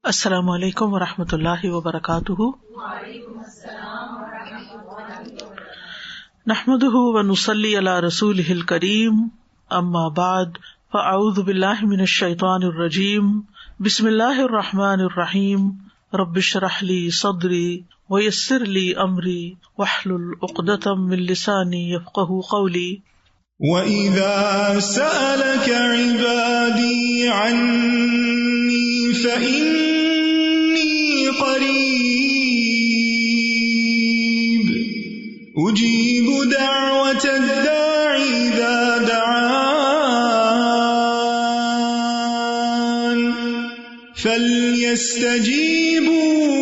السلام علیکم ورحمۃ اللہ وبرکاتہ۔ نحمده ونصلی علی رسولہ الکریم، اما بعد فاعوذ باللہ من الشیطان الرجیم، بسم اللہ الرحمن الرحیم، رب اشرح لی صدری ویسر لی امری واحلل عقدۃ من لسانی یفقہوا قولی۔ وَإِذَا سَأَلَكَ عِبَادِي عَنِّي فَإِنِّي قَرِيبٌ أُجِيبُ دَعْوَةَ الدَّاعِ إِذَا دَعَانِ فَلْيَسْتَجِيبُوا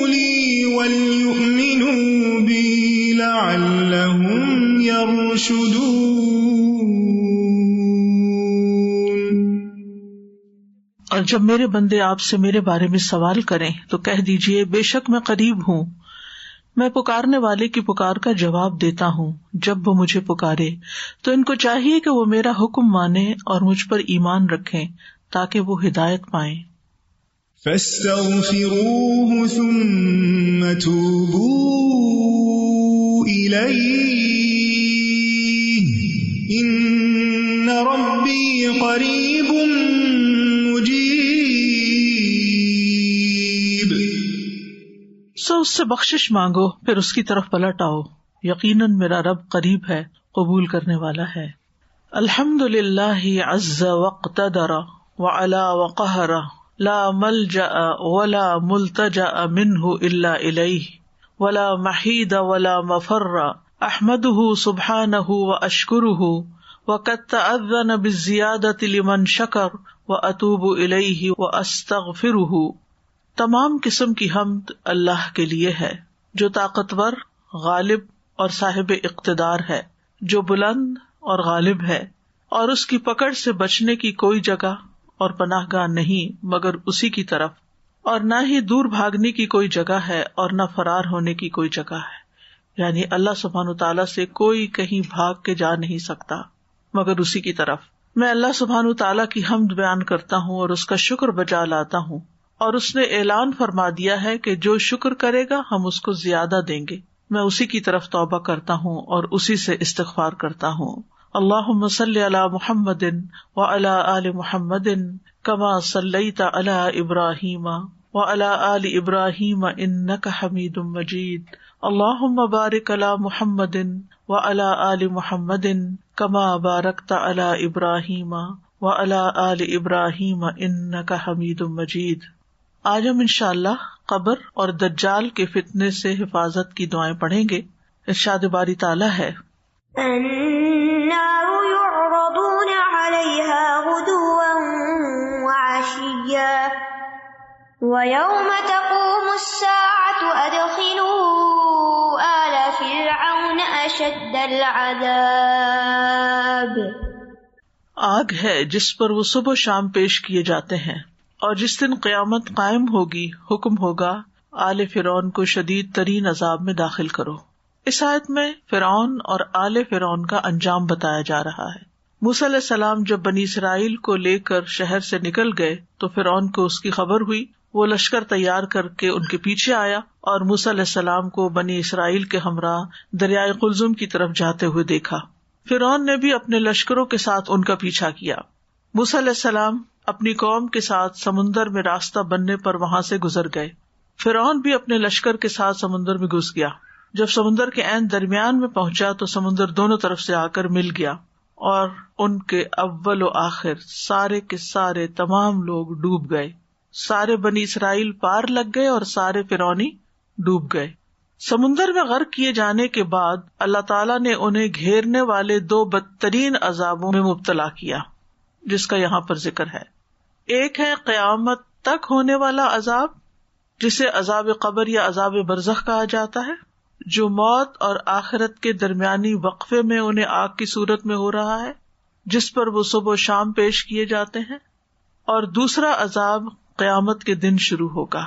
لِي وَلْيُؤْمِنُوا بِي لَعَلَّهُمْ يَرْشُدُونَ۔ اور جب میرے بندے آپ سے میرے بارے میں سوال کریں تو کہہ دیجئے، بے شک میں قریب ہوں، میں پکارنے والے کی پکار کا جواب دیتا ہوں۔ جب وہ مجھے پکارے تو ان کو چاہیے کہ وہ میرا حکم مانیں اور مجھ پر ایمان رکھیں تاکہ وہ ہدایت پائیں۔ فَاسْتَغْفِرُوهُ ثُمَّ تُوبُوا إِلَيْهِ إِنَّ رَبِّي قَرِيبٌ اس سے بخشش مانگو، پھر اس کی طرف پلٹ آؤ، یقیناً میرا رب قریب ہے، قبول کرنے والا ہے۔ الحمد للہ عز واقتدر وعلا وقہر، لا ملجأ ولا ملتجأ منہ الا الیہ، ولا محید ولا مفر، احمدہ سبحانہ واشکرہ، وقد تأذن بالزیادۃ لمن شکر، واتوب الیہ واستغفرہ۔ تمام قسم کی حمد اللہ کے لیے ہے، جو طاقتور، غالب اور صاحب اقتدار ہے، جو بلند اور غالب ہے، اور اس کی پکڑ سے بچنے کی کوئی جگہ اور پناہ گاہ نہیں مگر اسی کی طرف، اور نہ ہی دور بھاگنے کی کوئی جگہ ہے اور نہ فرار ہونے کی کوئی جگہ ہے۔ یعنی اللہ سبحانہ تعالیٰ سے کوئی کہیں بھاگ کے جا نہیں سکتا مگر اسی کی طرف۔ میں اللہ سبحانہ تعالیٰ کی حمد بیان کرتا ہوں اور اس کا شکر بجا لاتا ہوں، اور اس نے اعلان فرما دیا ہے کہ جو شکر کرے گا ہم اس کو زیادہ دیں گے۔ میں اسی کی طرف توبہ کرتا ہوں اور اسی سے استغفار کرتا ہوں۔ اللہم صلی علی محمد وعلی آل محمد کما صلیت علی ابراہیم وعلی آل ابراہیم انک حمید مجید۔ اللہم بارک علی محمد وعلی آل محمد کما بارکت علی ابراہیم وعلی آل ابراہیم انک حمید مجید۔ آج ہم انشاءاللہ قبر اور دجال کے فتنے سے حفاظت کی دعائیں پڑھیں گے۔ ارشاد باری تعالیٰ ہے، النار يعرضون عليها غدوا وعشيا ويوم تقوم الساعة أدخلوا آل فرعون أشد العذاب۔ آگ ہے جس پر وہ صبح و شام پیش کیے جاتے ہیں، اور جس دن قیامت قائم ہوگی حکم ہوگا آل فرعون کو شدید ترین عذاب میں داخل کرو۔ اس آیت میں فرعون اور آل فرعون کا انجام بتایا جا رہا ہے۔ موسیٰ علیہ السلام جب بنی اسرائیل کو لے کر شہر سے نکل گئے تو فرعون کو اس کی خبر ہوئی، وہ لشکر تیار کر کے ان کے پیچھے آیا اور موسیٰ علیہ السلام کو بنی اسرائیل کے ہمراہ دریائے قلزم کی طرف جاتے ہوئے دیکھا۔ فرعون نے بھی اپنے لشکروں کے ساتھ ان کا پیچھا کیا۔ موسیٰ علیہ السلام اپنی قوم کے ساتھ سمندر میں راستہ بننے پر وہاں سے گزر گئے۔ فرعون بھی اپنے لشکر کے ساتھ سمندر میں گھس گیا۔ جب سمندر کے عین درمیان میں پہنچا تو سمندر دونوں طرف سے آ کر مل گیا، اور ان کے اول و آخر سارے کے سارے تمام لوگ ڈوب گئے۔ سارے بنی اسرائیل پار لگ گئے اور سارے فرعونی ڈوب گئے۔ سمندر میں غرق کیے جانے کے بعد اللہ تعالیٰ نے انہیں گھیرنے والے دو بدترین عذابوں میں مبتلا کیا، جس کا یہاں پر ذکر ہے۔ ایک ہے قیامت تک ہونے والا عذاب، جسے عذاب قبر یا عذاب برزخ کہا جاتا ہے، جو موت اور آخرت کے درمیانی وقفے میں انہیں آگ کی صورت میں ہو رہا ہے، جس پر وہ صبح و شام پیش کیے جاتے ہیں۔ اور دوسرا عذاب قیامت کے دن شروع ہوگا۔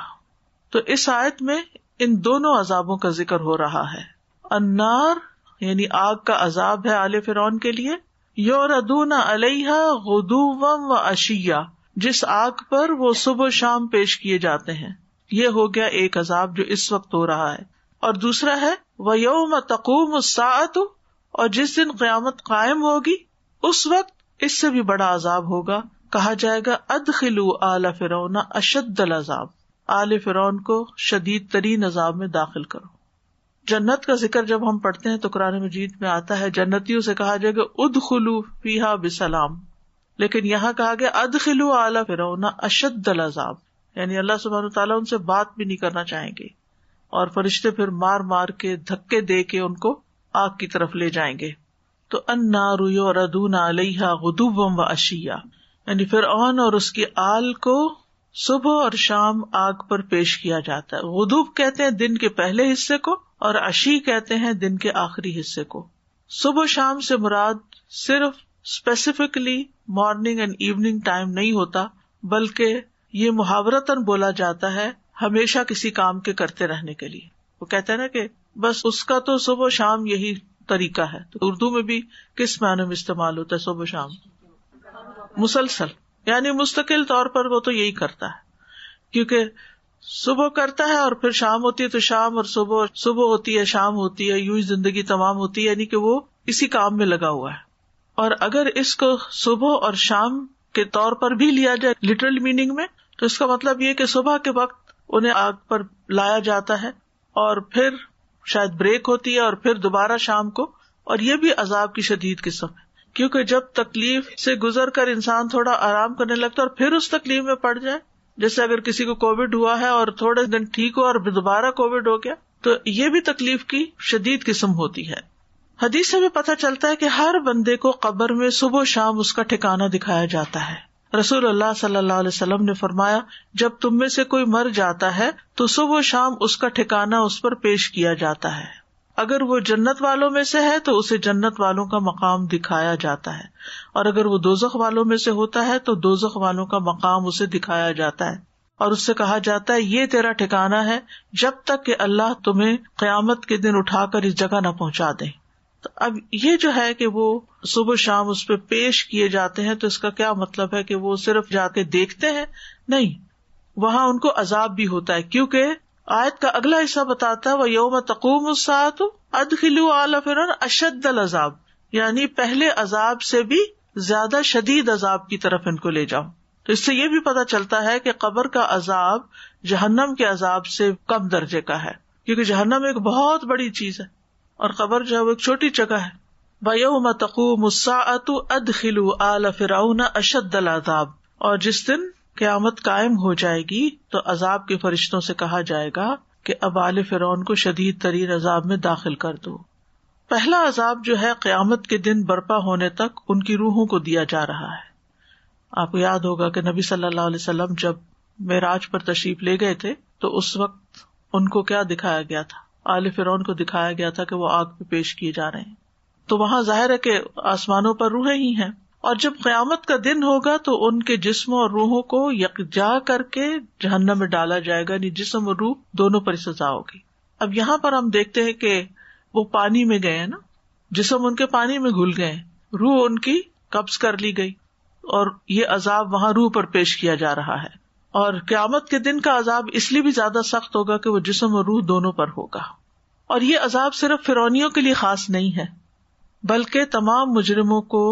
تو اس آیت میں ان دونوں عذابوں کا ذکر ہو رہا ہے۔ النار یعنی آگ کا عذاب ہے آل فرعون کے لیے، یعرضون علیہا غدوا وعشیا، جس آگ پر وہ صبح و شام پیش کیے جاتے ہیں۔ یہ ہو گیا ایک عذاب جو اس وقت ہو رہا ہے. اور دوسرا ہے وَيَوْمَ تَقُومُ السَّاعَةُ، اور جس دن قیامت قائم ہوگی اس وقت اس سے بھی بڑا عذاب ہوگا. کہا جائے گا ادخلوا آل فرعون اشد العذاب، آل فرعون کو شدید ترین عذاب میں داخل کرو. جنت کا ذکر جب ہم پڑھتے ہیں تو قرآن مجید میں آتا ہے جنتیوں سے کہا جائے گا ادخلوا فیہا بسلام، لیکن یہاں کہا گیا ادخلوا آل فرعون اشد العذاب، یعنی اللہ سبحانہ وتعالیٰ ان سے بات بھی نہیں کرنا چاہیں گے اور فرشتے پھر مار مار کے دھکے دے کے ان کو آگ کی طرف لے جائیں گے. تو النار یعرضون علیہا غدوا وعشیا، یعنی فرعون اور اس کی آل کو صبح اور شام آگ پر پیش کیا جاتا ہے. غدوب کہتے ہیں دن کے پہلے حصے کو اور عشی کہتے ہیں دن کے آخری حصے کو. صبح شام سے مراد صرف specifically morning and evening time نہیں ہوتا، بلکہ یہ محاورتاً بولا جاتا ہے ہمیشہ کسی کام کے کرتے رہنے کے لیے. وہ کہتے ہیں نا کہ بس اس کا تو صبح شام یہی طریقہ ہے. تو اردو میں بھی کس معنی میں استعمال ہوتا ہے صبح شام؟ مسلسل، یعنی مستقل طور پر وہ تو یہی کرتا ہے، کیونکہ صبح کرتا ہے اور پھر شام ہوتی ہے تو شام، اور صبح ہوتی ہے شام ہوتی ہے، یوں ہی زندگی تمام ہوتی ہے، یعنی کہ وہ اسی کام میں لگا ہوا ہے. اور اگر اس کو صبح اور شام کے طور پر بھی لیا جائے لٹرل میننگ میں، تو اس کا مطلب یہ کہ صبح کے وقت انہیں آگ پر لایا جاتا ہے اور پھر شاید بریک ہوتی ہے اور پھر دوبارہ شام کو. اور یہ بھی عذاب کی شدید قسم ہے، کیونکہ جب تکلیف سے گزر کر انسان تھوڑا آرام کرنے لگتا ہے اور پھر اس تکلیف میں پڑ جائے، جیسے اگر کسی کو کووڈ ہوا ہے اور تھوڑے دن ٹھیک ہو اور دوبارہ کووڈ ہو گیا، تو یہ بھی تکلیف کی شدید قسم ہوتی ہے. حدیث سے بھی پتہ چلتا ہے کہ ہر بندے کو قبر میں صبح و شام اس کا ٹھکانہ دکھایا جاتا ہے. رسول اللہ صلی اللہ علیہ وسلم نے فرمایا جب تم میں سے کوئی مر جاتا ہے تو صبح و شام اس کا ٹھکانہ اس پر پیش کیا جاتا ہے. اگر وہ جنت والوں میں سے ہے تو اسے جنت والوں کا مقام دکھایا جاتا ہے، اور اگر وہ دوزخ والوں میں سے ہوتا ہے تو دوزخ والوں کا مقام اسے دکھایا جاتا ہے، اور اس سے کہا جاتا ہے یہ تیرا ٹھکانہ ہے جب تک کہ اللہ تمہیں قیامت کے دن اٹھا کر اس جگہ نہ پہنچا دے. تو اب یہ جو ہے کہ وہ صبح شام اس پہ پیش کیے جاتے ہیں، تو اس کا کیا مطلب ہے کہ وہ صرف جا کے دیکھتے ہیں؟ نہیں، وہاں ان کو عذاب بھی ہوتا ہے، کیونکہ آیت کا اگلا حصہ بتاتا ہے وَيَوْمَ تَقُومُ السَّاعَةُ أَدْخِلُوا آلَ فِرْعَوْنَ أَشَدَّ الْعَذَابِ، یعنی پہلے عذاب سے بھی زیادہ شدید عذاب کی طرف ان کو لے جاؤ. تو اس سے یہ بھی پتہ چلتا ہے کہ قبر کا عذاب جہنم کے عذاب سے کم درجے کا ہے، کیونکہ جہنم ایک بہت بڑی چیز ہے اور قبر جو ہے وہ ایک چھوٹی جگہ ہے. وَيَوْمَ تَقُومُ السَّاعَةُ أَدْخِلُوا آلَ فِرْعَوْنَ أَشَدَّ الْعَذَابِ، اور جس دن قیامت قائم ہو جائے گی تو عذاب کے فرشتوں سے کہا جائے گا کہ اب آل فرعون کو شدید ترین عذاب میں داخل کر دو. پہلا عذاب جو ہے قیامت کے دن برپا ہونے تک ان کی روحوں کو دیا جا رہا ہے. آپ کو یاد ہوگا کہ نبی صلی اللہ علیہ وسلم جب معراج پر تشریف لے گئے تھے تو اس وقت ان کو کیا دکھایا گیا تھا؟ آل فرعون کو دکھایا گیا تھا کہ وہ آگ پہ پیش کیے جا رہے ہیں. تو وہاں ظاہر ہے کہ آسمانوں پر روحیں ہی ہیں، اور جب قیامت کا دن ہوگا تو ان کے جسموں اور روحوں کو یکجا کر کے جہنم میں ڈالا جائے گا، یعنی جسم اور روح دونوں پر سزا ہوگی. اب یہاں پر ہم دیکھتے ہیں کہ وہ پانی میں گئے نا، جسم ان کے پانی میں گھل گئے، روح ان کی قبض کر لی گئی، اور یہ عذاب وہاں روح پر پیش کیا جا رہا ہے. اور قیامت کے دن کا عذاب اس لیے بھی زیادہ سخت ہوگا کہ وہ جسم اور روح دونوں پر ہوگا. اور یہ عذاب صرف فرعونیوں کے لیے خاص نہیں ہے، بلکہ تمام مجرموں کو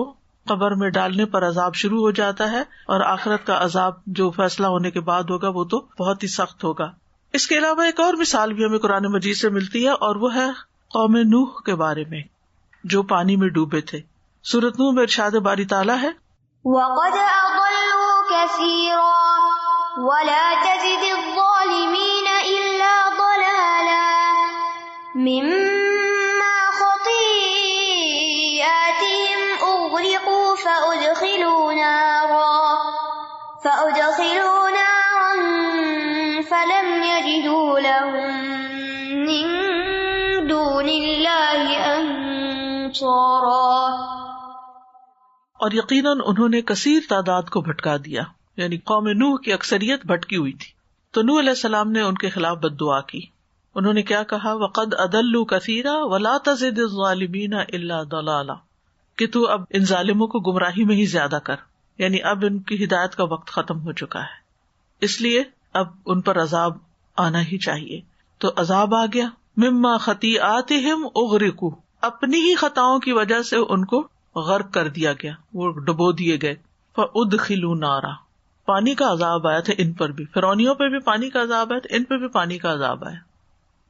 قبر میں ڈالنے پر عذاب شروع ہو جاتا ہے، اور آخرت کا عذاب جو فیصلہ ہونے کے بعد ہوگا وہ تو بہت ہی سخت ہوگا. اس کے علاوہ ایک اور مثال بھی ہمیں قرآن مجید سے ملتی ہے، اور وہ ہے قوم نوح کے بارے میں جو پانی میں ڈوبے تھے. سورۃ نوح میں ارشاد باری تعالیٰ ہے وَقَدْ أَضَلُّوا كَثِيرًا وَلَا تَزِدِ الظَّالِمِينَ إِلَّا ضَلَالًا مِّمَّا خَطِيئَاتِهِمْ أُغْرِقُوا فَأُدْخِلُوا نَارًا فَلَمْ يَجِدُوا لَهُم مِّن دُونِ اللَّهِ أَنصَارًا. اور یقیناً انہوں نے کثیر تعداد کو بھٹکا دیا، یعنی قوم نوح کی اکثریت بھٹکی ہوئی تھی. تو نوح علیہ السلام نے ان کے خلاف بد دعا کی. انہوں نے کیا کہا؟ وَقَدْ أَضَلُّوا كَثِيرًا وَلَا تَزِدِ الظَّالِمِينَ إِلَّا ضَلَالًا، کہ تو اب ان ظالموں کو گمراہی میں ہی زیادہ کر، یعنی اب ان کی ہدایت کا وقت ختم ہو چکا ہے، اس لیے اب ان پر عذاب آنا ہی چاہیے. تو عذاب آ گیا. مما خطیئاتہم اغرقوا، اپنی ہی خطاؤں کی وجہ سے ان کو غرق کر دیا گیا، وہ ڈبو دیے گئے. فادخلوا نارا، پانی کا عذاب آیا تھا ان پر بھی. فرعونیوں پہ بھی پانی کا عذاب آیا تھا، ان پہ بھی پانی کا عذاب آیا.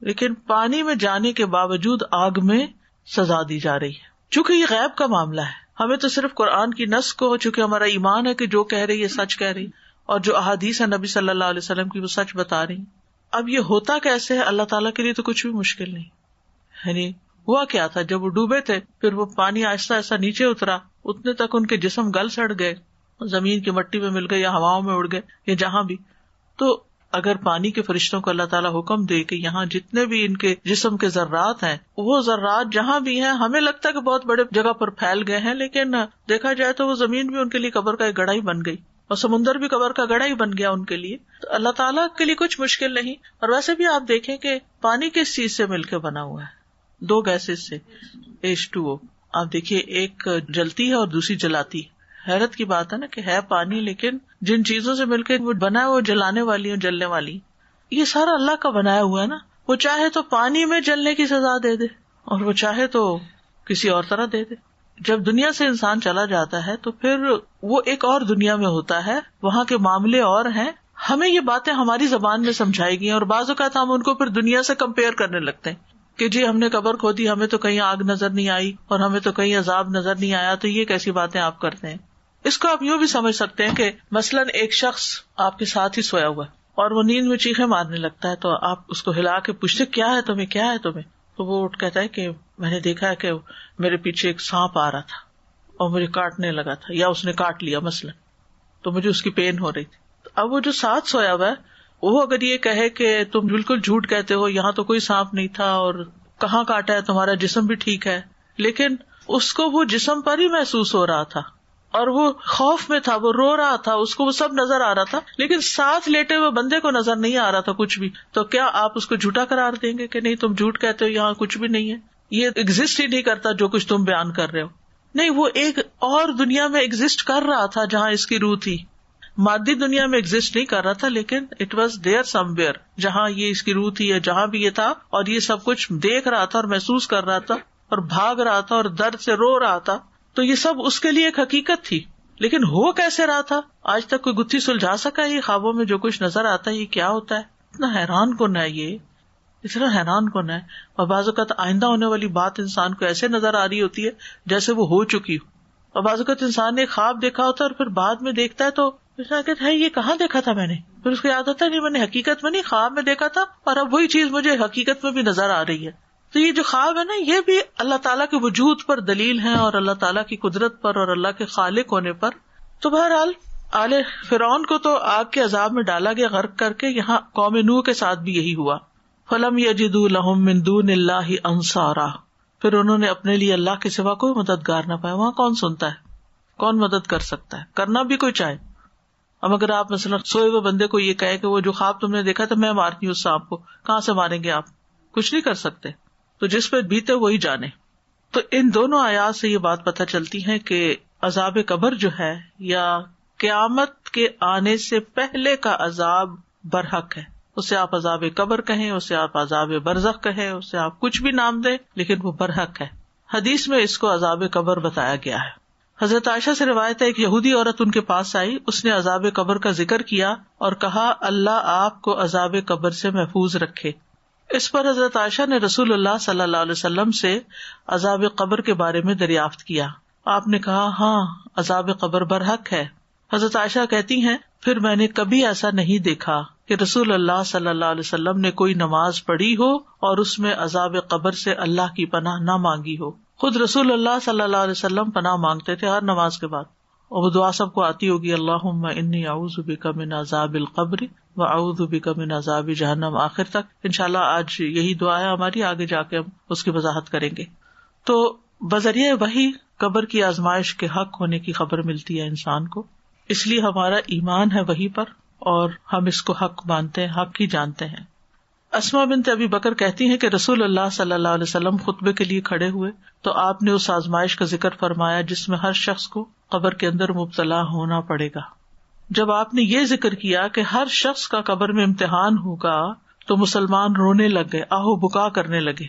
لیکن پانی میں جانے کے باوجود آگ میں سزا دی جا رہی ہے. چونکہ یہ غیب کا معاملہ ہے، ہمیں تو صرف قرآن کی نص کو، چونکہ ہمارا ایمان ہے کہ جو کہہ رہی ہے سچ کہہ رہی، اور جو احادیث ہے نبی صلی اللہ علیہ وسلم کی وہ سچ بتا رہی. اب یہ ہوتا کیسے ہے؟ اللہ تعالیٰ کے لیے تو کچھ بھی مشکل نہیں. یعنی ہوا کیا تھا، جب وہ ڈوبے تھے پھر وہ پانی آہستہ آہستہ نیچے اترا، اتنے تک ان کے جسم گل سڑ گئے، زمین کی مٹی میں مل گئے یا ہواؤں میں اڑ گئے یا جہاں بھی. تو اگر پانی کے فرشتوں کو اللہ تعالیٰ حکم دے کہ یہاں جتنے بھی ان کے جسم کے ذرات ہیں، وہ ذرات جہاں بھی ہیں، ہمیں لگتا ہے کہ بہت بڑے جگہ پر پھیل گئے ہیں، لیکن دیکھا جائے تو وہ زمین بھی ان کے لیے قبر کا ایک گڑھا ہی بن گئی، اور سمندر بھی قبر کا گڑھا ہی بن گیا ان کے لیے. تو اللہ تعالیٰ کے لیے کچھ مشکل نہیں. اور ویسے بھی آپ دیکھیں کہ پانی کس چیز سے مل کے بنا ہوا ہے؟ دو گیسز سے، H2O. آپ دیکھیے ایک جلتی ہے اور دوسری جلاتی. حیرت کی بات ہے نا کہ ہے پانی، لیکن جن چیزوں سے مل کے وہ بنا ہے وہ جلانے والی اور جلنے والی. یہ سارا اللہ کا بنایا ہوا ہے نا. وہ چاہے تو پانی میں جلنے کی سزا دے دے اور وہ چاہے تو کسی اور طرح دے دے. جب دنیا سے انسان چلا جاتا ہے تو پھر وہ ایک اور دنیا میں ہوتا ہے، وہاں کے معاملے اور ہیں. ہمیں یہ باتیں ہماری زبان میں سمجھائی گئی اور بعض اوقات ہم ان کو پھر دنیا سے کمپیئر کرنے لگتے ہیں کہ جی ہم نے قبر کھودی، ہمیں تو کہیں آگ نظر نہیں آئی اور ہمیں تو کہیں عذاب نظر نہیں آیا، تو یہ کیسی باتیں آپ کرتے ہیں. اس کو آپ یوں بھی سمجھ سکتے ہیں کہ مثلاً ایک شخص آپ کے ساتھ ہی سویا ہوا ہے اور وہ نیند میں چیخیں مارنے لگتا ہے، تو آپ اس کو ہلا کے پوچھتے کیا ہے تمہیں، کیا ہے تمہیں؟ تو وہ اٹھ کہتا ہے کہ میں نے دیکھا ہے کہ میرے پیچھے ایک سانپ آ رہا تھا اور مجھے کاٹنے لگا تھا، یا اس نے کاٹ لیا مثلاً، تو مجھے اس کی پین ہو رہی تھی. اب وہ جو ساتھ سویا ہوا ہے وہ اگر یہ کہے کہ تم بالکل جھوٹ کہتے ہو، یہاں تو کوئی سانپ نہیں تھا اور کہاں کاٹا ہے، تمہارا جسم بھی ٹھیک ہے، لیکن اس کو وہ جسم پر ہی محسوس ہو رہا تھا اور وہ خوف میں تھا، وہ رو رہا تھا، اس کو وہ سب نظر آ رہا تھا، لیکن ساتھ لیٹے ہوئے بندے کو نظر نہیں آ رہا تھا کچھ بھی. تو کیا آپ اس کو جھوٹا قرار دیں گے کہ نہیں تم جھوٹ کہتے ہو، یہاں کچھ بھی نہیں ہے، یہ ایگزسٹ ہی نہیں کرتا جو کچھ تم بیان کر رہے ہو؟ نہیں، وہ ایک اور دنیا میں ایگزسٹ کر رہا تھا جہاں اس کی روح تھی. مادی دنیا میں ایگزسٹ نہیں کر رہا تھا، لیکن it was there some where جہاں یہ اس کی روح تھی یا جہاں بھی یہ تھا، اور یہ سب کچھ دیکھ رہا تھا اور محسوس کر رہا تھا اور بھاگ رہا تھا اور درد سے رو رہا تھا. تو یہ سب اس کے لیے ایک حقیقت تھی، لیکن ہو کیسے رہا تھا آج تک کوئی گتھی سلجھا سکا؟ یہ خوابوں میں جو کچھ نظر آتا ہے یہ کیا ہوتا ہے؟ اتنا حیران کن ہے، یہ اتنا حیران کن ہے. اور بعض اوقات آئندہ ہونے والی بات انسان کو ایسے نظر آ رہی ہوتی ہے جیسے وہ ہو چکی ہو، اور بعض اوقات انسان نے خواب دیکھا ہوتا ہے اور پھر بعد میں دیکھتا ہے تو کہتا ہے یہ کہاں دیکھا تھا میں نے، پھر اس کو یاد آتا ہے نہیں میں نے حقیقت میں نہیں، خواب میں دیکھا تھا اور اب وہی چیز مجھے حقیقت میں بھی نظر آ رہی ہے. تو یہ جو خواب ہے نا، یہ بھی اللہ تعالیٰ کے وجود پر دلیل ہے اور اللہ تعالیٰ کی قدرت پر اور اللہ کے خالق ہونے پر. تو بہرحال آل فرعون کو تو آگ کے عذاب میں ڈالا گیا غرق کر کے. یہاں قوم نوح کے ساتھ بھی یہی ہوا. فلم یجدوا لهم من دون اللہ انصارا، پھر انہوں نے اپنے لیے اللہ کے سوا کوئی مددگار نہ پایا. وہاں کون سنتا ہے، کون مدد کر سکتا ہے، کرنا بھی کوئی چاہے. اب اگر آپ مثلا سوئے ہوئے بندے کو یہ کہے کہ وہ جو خواب تم نے دیکھا تھا میں مارتی ہوں اس سانپ کو، کہاں سے ماریں گے آپ؟ کچھ نہیں کر سکتے. تو جس پہ بیتے وہی جانے. تو ان دونوں آیات سے یہ بات پتہ چلتی ہے کہ عذاب قبر جو ہے یا قیامت کے آنے سے پہلے کا عذاب برحق ہے. اسے آپ عذاب قبر کہیں، اسے آپ عذاب برزخ کہیں، اسے آپ کچھ بھی نام دیں، لیکن وہ برحق ہے. حدیث میں اس کو عذاب قبر بتایا گیا ہے. حضرت عائشہ سے روایت ہے ایک یہودی عورت ان کے پاس آئی، اس نے عذاب قبر کا ذکر کیا اور کہا اللہ آپ کو عذاب قبر سے محفوظ رکھے. اس پر حضرت عائشہ نے رسول اللہ صلی اللہ علیہ وسلم سے عذاب قبر کے بارے میں دریافت کیا. آپ نے کہا ہاں عذاب قبر برحق ہے. حضرت عائشہ کہتی ہیں پھر میں نے کبھی ایسا نہیں دیکھا کہ رسول اللہ صلی اللہ علیہ وسلم نے کوئی نماز پڑھی ہو اور اس میں عذاب قبر سے اللہ کی پناہ نہ مانگی ہو. خود رسول اللہ صلی اللہ علیہ وسلم پناہ مانگتے تھے ہر نماز کے بعد، اور وہ دعا سب کو آتی ہوگی اللہم انی اعوذ بک من عذاب القبر واعوذ بک من عذاب جہنم آخر تک. انشاءاللہ آج یہی دعا ہے ہماری، آگے جا کے ہم اس کی وضاحت کریں گے. تو بذریعہ وحی قبر کی آزمائش کے حق ہونے کی خبر ملتی ہے انسان کو، اس لیے ہمارا ایمان ہے وحی پر اور ہم اس کو حق مانتے ہیں، حق ہی جانتے ہیں. اسماء بنت ابی بکر کہتی ہیں کہ رسول اللہ صلی اللہ علیہ وسلم خطبے کے لیے کھڑے ہوئے تو آپ نے اس آزمائش کا ذکر فرمایا جس میں ہر شخص کو قبر کے اندر مبتلا ہونا پڑے گا. جب آپ نے یہ ذکر کیا کہ ہر شخص کا قبر میں امتحان ہوگا تو مسلمان رونے لگ گئے، آہو بکا کرنے لگے،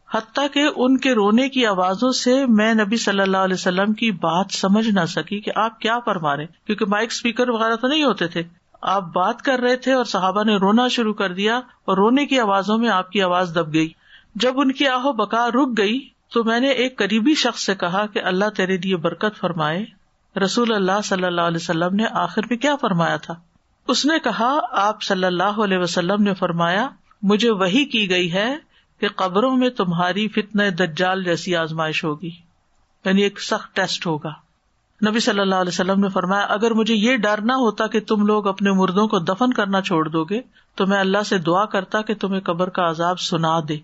حتیٰ کہ ان کے رونے کی آوازوں سے میں نبی صلی اللہ علیہ وسلم کی بات سمجھ نہ سکی کہ آپ کیا فرما رہے، کیونکہ مائک اسپیکر وغیرہ تو نہیں ہوتے تھے. آپ بات کر رہے تھے اور صحابہ نے رونا شروع کر دیا اور رونے کی آوازوں میں آپ کی آواز دب گئی. جب ان کی آہو بکا رک گئی تو میں نے ایک قریبی شخص سے کہا کہ اللہ تیرے لیے برکت فرمائے. رسول اللہ صلی اللہ علیہ وسلم نے آخر میں کیا فرمایا تھا؟ اس نے کہا آپ صلی اللہ علیہ وسلم نے فرمایا مجھے وحی کی گئی ہے کہ قبروں میں تمہاری فتنہ دجال جیسی آزمائش ہوگی، یعنی ایک سخت ٹیسٹ ہوگا. نبی صلی اللہ علیہ وسلم نے فرمایا اگر مجھے یہ ڈر نہ ہوتا کہ تم لوگ اپنے مردوں کو دفن کرنا چھوڑ دو گے تو میں اللہ سے دعا کرتا کہ تمہیں قبر کا عذاب سنا دے.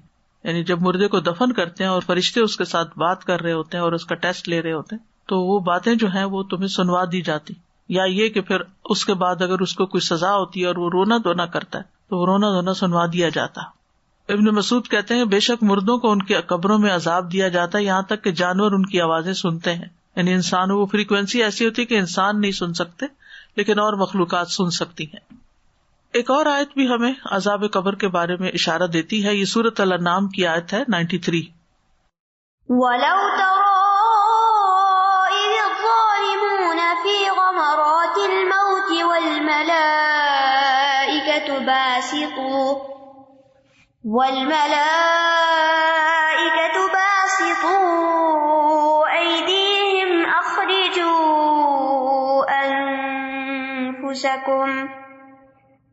یعنی جب مردے کو دفن کرتے ہیں اور فرشتے اس کے ساتھ بات کر رہے ہوتے ہیں اور اس کا ٹیسٹ لے رہے ہوتے ہیں تو وہ باتیں جو ہیں وہ تمہیں سنوا دی جاتی، یا یہ کہ پھر اس کے بعد اگر اس کو کوئی سزا ہوتی ہے اور وہ رونا دھونا کرتا ہے تو وہ رونا دھونا سنوا دیا جاتا. ابن مسعود کہتے ہیں بے شک مردوں کو ان کی قبروں میں عذاب دیا جاتا ہے یہاں تک کہ جانور ان کی آوازیں سنتے ہیں. یعنی انسان وہ فریکوینسی ایسی ہوتی ہے کہ انسان نہیں سن سکتے لیکن اور مخلوقات سن سکتی ہیں. ایک اور آیت بھی ہمیں عذاب قبر کے بارے میں اشارہ دیتی ہے، یہ سورۃ الانعام کی آیت ہے 93. وَلَوْ تَرَىٰ إِذِ الظَّالِمُونَ فِي غَمَرَاتِ الْمَوْتِ وَالْمَلَائِكَةُ بَاسِطُو أَيْدِيهِمْ أَخْرِجُوا أَنفُسَكُمْ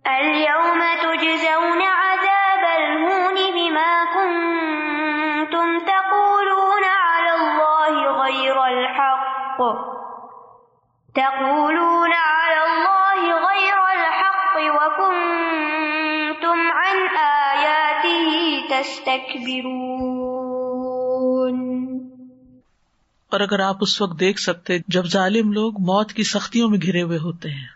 الْيَوْمَ تُجْزَوْنَ عَذَابَ الْهُونِ بِمَا كُنتُمْ تَقُولُونَ عَلَى اللَّهِ غَيْرَ الْحَقِّ وَكُنتُمْ عَنْ آيَاتِهِ تَسْتَكْبِرُونَ. اور اگر آپ اس وقت دیکھ سکتے جب ظالم لوگ موت کی سختیوں میں گھرے ہوئے ہوتے ہیں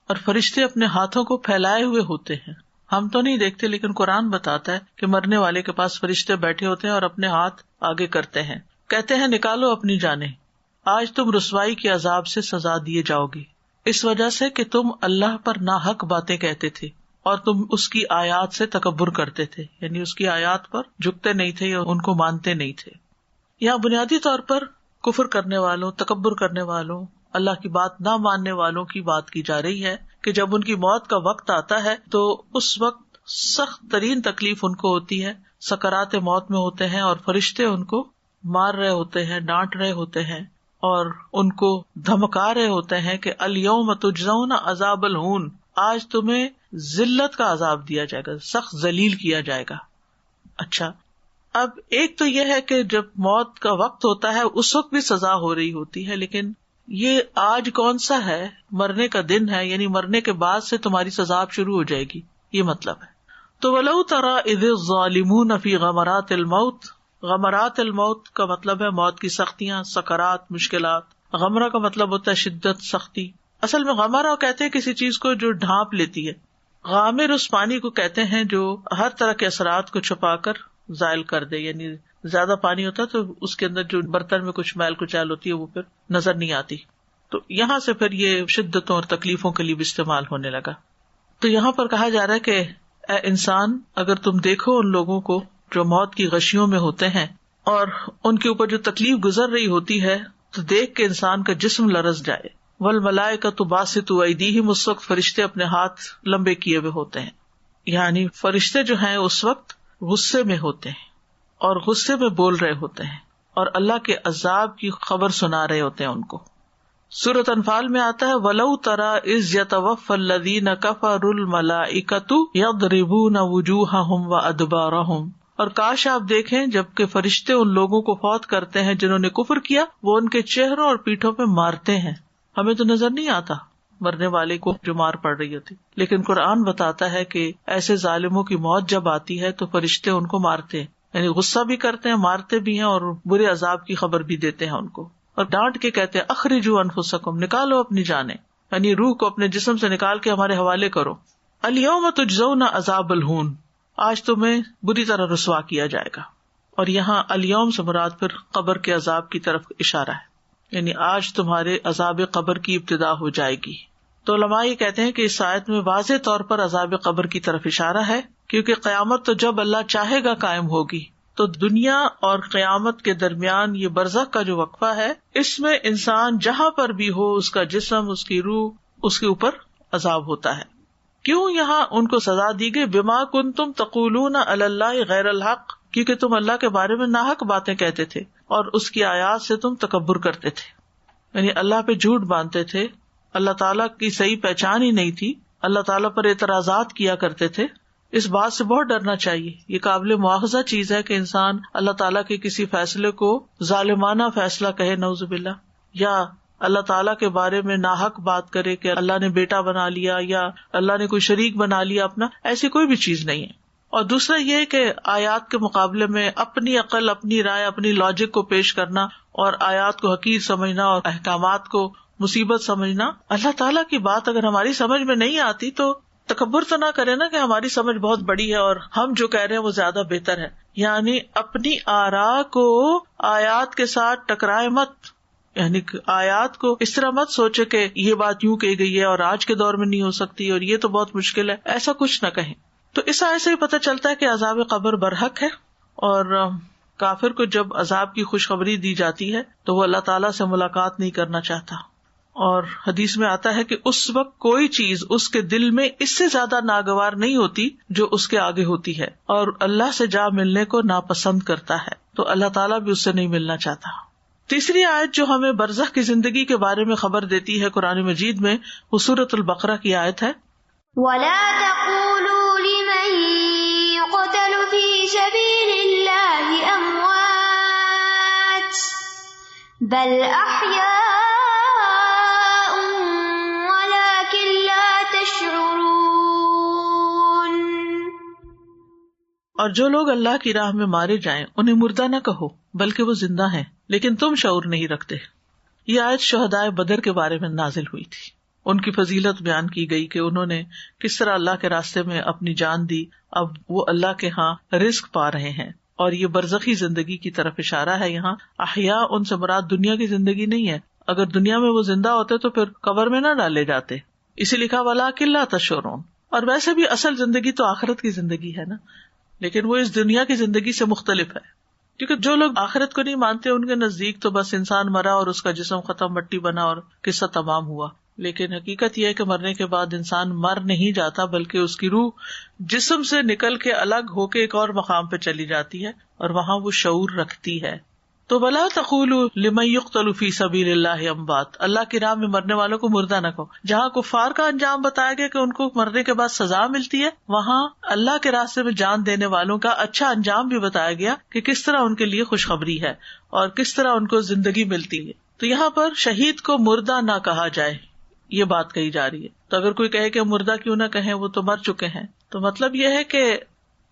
اور فرشتے اپنے ہاتھوں کو پھیلائے ہوئے ہوتے ہیں. ہم تو نہیں دیکھتے لیکن قرآن بتاتا ہے کہ مرنے والے کے پاس فرشتے بیٹھے ہوتے ہیں اور اپنے ہاتھ آگے کرتے ہیں، کہتے ہیں نکالو اپنی جانیں، آج تم رسوائی کے عذاب سے سزا دیے جاؤ گے اس وجہ سے کہ تم اللہ پر ناحق باتیں کہتے تھے اور تم اس کی آیات سے تکبر کرتے تھے، یعنی اس کی آیات پر جھکتے نہیں تھے یا ان کو مانتے نہیں تھے. یہاں بنیادی طور پر کفر کرنے والوں، تکبر کرنے والوں، اللہ کی بات نہ ماننے والوں کی بات کی جا رہی ہے کہ جب ان کی موت کا وقت آتا ہے تو اس وقت سخت ترین تکلیف ان کو ہوتی ہے، سکرات موت میں ہوتے ہیں اور فرشتے ان کو مار رہے ہوتے ہیں، ڈانٹ رہے ہوتے ہیں اور ان کو دھمکا رہے ہوتے ہیں کہ الیوم تجزون عذاب الہون، آج تمہیں ذلت کا عذاب دیا جائے گا، سخت ذلیل کیا جائے گا. اچھا، اب ایک تو یہ ہے کہ جب موت کا وقت ہوتا ہے اس وقت بھی سزا ہو رہی ہوتی ہے، لیکن یہ آج کون سا ہے؟ مرنے کا دن ہے، یعنی مرنے کے بعد سے تمہاری سزا شروع ہو جائے گی، یہ مطلب ہے. تو وَلَوْ تَرَىٰ إِذِ الظَّالِمُونَ فِي غَمَرَاتِ الْمَوْتِ، غمرات الموت کا مطلب ہے موت کی سختیاں، سکرات، مشکلات. غمرہ کا مطلب ہوتا ہے شدت، سختی. اصل میں غمرہ کہتے ہیں کسی چیز کو جو ڈھانپ لیتی ہے. غامر اس پانی کو کہتے ہیں جو ہر طرح کے اثرات کو چھپا کر زائل کر دے، یعنی زیادہ پانی ہوتا ہے تو اس کے اندر جو برتن میں کچھ میل کچیل ہوتی ہے وہ پھر نظر نہیں آتی. تو یہاں سے پھر یہ شدتوں اور تکلیفوں کے لیے بھی استعمال ہونے لگا. تو یہاں پر کہا جا رہا ہے کہ اے انسان اگر تم دیکھو ان لوگوں کو جو موت کی غشیوں میں ہوتے ہیں اور ان کے اوپر جو تکلیف گزر رہی ہوتی ہے تو دیکھ کے انسان کا جسم لرز جائے. والملائکۃ باسطوا ایدیہم، اس وقت فرشتے اپنے ہاتھ لمبے کیے ہوئے ہوتے ہیں، یعنی فرشتے جو ہیں اس وقت غصے میں ہوتے ہیں اور غصے میں بول رہے ہوتے ہیں اور اللہ کے عذاب کی خبر سنا رہے ہوتے ہیں ان کو. سورۃ انفال میں آتا ہے وَلَوْ تَرَىٰ إِذْ يَتَوَفَّى الَّذِينَ كَفَرُوا الْمَلَائِكَةُ يَضْرِبُونَ وُجُوهَهُمْ وَأَدْبَارَهُمْ، اور کاش آپ دیکھیں جبکہ فرشتے ان لوگوں کو فوت کرتے ہیں جنہوں نے کفر کیا، وہ ان کے چہروں اور پیٹھوں پہ مارتے ہیں. ہمیں تو نظر نہیں آتا مرنے والے کو جو مار پڑ رہی ہوتی، لیکن قرآن بتاتا ہے کہ ایسے ظالموں کی موت جب آتی ہے تو فرشتے ان کو مارتے ہیں، یعنی غصہ بھی کرتے ہیں، مارتے بھی ہیں اور برے عذاب کی خبر بھی دیتے ہیں ان کو. اور ڈانٹ کے کہتے ہیں اخرجوا انفسکم، نکالو اپنی جانیں، یعنی روح کو اپنے جسم سے نکال کے ہمارے حوالے کرو. الیوم تجزون عذاب الہون، آج تمہیں بری طرح رسوا کیا جائے گا. اور یہاں الیوم سے مراد پھر قبر کے عذاب کی طرف اشارہ ہے، یعنی آج تمہارے عذاب قبر کی ابتدا ہو جائے گی. تو علماء یہ کہتے ہیں کہ اس آیت میں واضح طور پر عذاب قبر کی طرف اشارہ ہے کیونکہ قیامت تو جب اللہ چاہے گا قائم ہوگی. تو دنیا اور قیامت کے درمیان یہ برزخ کا جو وقفہ ہے، اس میں انسان جہاں پر بھی ہو، اس کا جسم، اس کی روح، اس کے اوپر عذاب ہوتا ہے. کیوں یہاں ان کو سزا دی گئی؟ بما کنتم تقولون علی اللہ غیر الحق، کیونکہ تم اللہ کے بارے میں ناحق باتیں کہتے تھے اور اس کی آیات سے تم تکبر کرتے تھے، یعنی اللہ پہ جھوٹ باندھتے تھے، اللہ تعالیٰ کی صحیح پہچان ہی نہیں تھی، اللہ تعالیٰ پر اعتراضات کیا کرتے تھے. اس بات سے بہت ڈرنا چاہیے. یہ قابل مواخذہ چیز ہے کہ انسان اللہ تعالیٰ کے کسی فیصلے کو ظالمانہ فیصلہ کہے، نعوذ باللہ، یا اللہ تعالیٰ کے بارے میں ناحق بات کرے کہ اللہ نے بیٹا بنا لیا یا اللہ نے کوئی شریک بنا لیا اپنا. ایسی کوئی بھی چیز نہیں ہے. اور دوسرا یہ کہ آیات کے مقابلے میں اپنی عقل، اپنی رائے، اپنی لاجک کو پیش کرنا اور آیات کو حقیر سمجھنا اور احکامات کو مصیبت سمجھنا. اللہ تعالیٰ کی بات اگر ہماری سمجھ میں نہیں آتی تو تکبر تو نہ کرے نا کہ ہماری سمجھ بہت بڑی ہے اور ہم جو کہہ رہے ہیں وہ زیادہ بہتر ہے. یعنی اپنی آراء کو آیات کے ساتھ ٹکرائے مت، یعنی آیات کو اس طرح مت سوچے کہ یہ بات یوں کہی گئی ہے اور آج کے دور میں نہیں ہو سکتی اور یہ تو بہت مشکل ہے، ایسا کچھ نہ کہیں. تو اس آیت سے ہی پتہ چلتا ہے کہ عذاب قبر برحق ہے، اور کافر کو جب عذاب کی خوشخبری دی جاتی ہے تو وہ اللہ تعالیٰ سے ملاقات نہیں کرنا چاہتا. اور حدیث میں آتا ہے کہ اس وقت کوئی چیز اس کے دل میں اس سے زیادہ ناگوار نہیں ہوتی جو اس کے آگے ہوتی ہے، اور اللہ سے جا ملنے کو ناپسند کرتا ہے، تو اللہ تعالیٰ بھی اس سے نہیں ملنا چاہتا. تیسری آیت جو ہمیں برزخ کی زندگی کے بارے میں خبر دیتی ہے قرآن مجید میں، وہ سورۃ البقرہ کی آیت ہے، وَلَا تَقُولُوا لِمَن يُقْتَلُ فِي سَبِيلِ اللَّهِ أَمْوَاتٌ بَلْ أَحْيَاءٌ وَلَكِن لَّا تَشْعُرُونَ. اور جو لوگ اللہ کی راہ میں مارے جائیں انہیں مردہ نہ کہو بلکہ وہ زندہ ہیں، لیکن تم شعور نہیں رکھتے. یہ آیت شہدائے بدر کے بارے میں نازل ہوئی تھی. ان کی فضیلت بیان کی گئی کہ انہوں نے کس طرح اللہ کے راستے میں اپنی جان دی. اب وہ اللہ کے ہاں رزق پا رہے ہیں، اور یہ برزخی زندگی کی طرف اشارہ ہے. یہاں احیاء ان سے مراد دنیا کی زندگی نہیں ہے. اگر دنیا میں وہ زندہ ہوتے تو پھر قبر میں نہ ڈالے جاتے، اسی لکھا وَلَٰكِن لَّا تَشْعُرُونَ. اور ویسے بھی اصل زندگی تو آخرت کی زندگی ہے نا، لیکن وہ اس دنیا کی زندگی سے مختلف ہے. کیونکہ جو لوگ آخرت کو نہیں مانتے ان کے نزدیک تو بس انسان مرا اور اس کا جسم ختم، مٹی بنا اور قصہ تمام ہوا. لیکن حقیقت یہ ہے کہ مرنے کے بعد انسان مر نہیں جاتا، بلکہ اس کی روح جسم سے نکل کے الگ ہو کے ایک اور مقام پہ چلی جاتی ہے اور وہاں وہ شعور رکھتی ہے. تو وَلَا تَقُولُوا لِمَن يُقْتَلُ فِي سَبِيلِ اللَّهِ أَمْوَاتٌ، اللہ کی راہ میں مرنے والوں کو مردہ نہ کہو. جہاں کفار کا انجام بتایا گیا کہ ان کو مرنے کے بعد سزا ملتی ہے، وہاں اللہ کے راستے میں جان دینے والوں کا اچھا انجام بھی بتایا گیا کہ کس طرح ان کے لیے خوشخبری ہے اور کس طرح ان کو زندگی ملتی ہے. تو یہاں پر شہید کو مردہ نہ کہا جائے، یہ بات کہی جا رہی ہے. تو اگر کوئی کہے کہ مردہ کیوں نہ کہیں، وہ تو مر چکے ہیں، تو مطلب یہ ہے کہ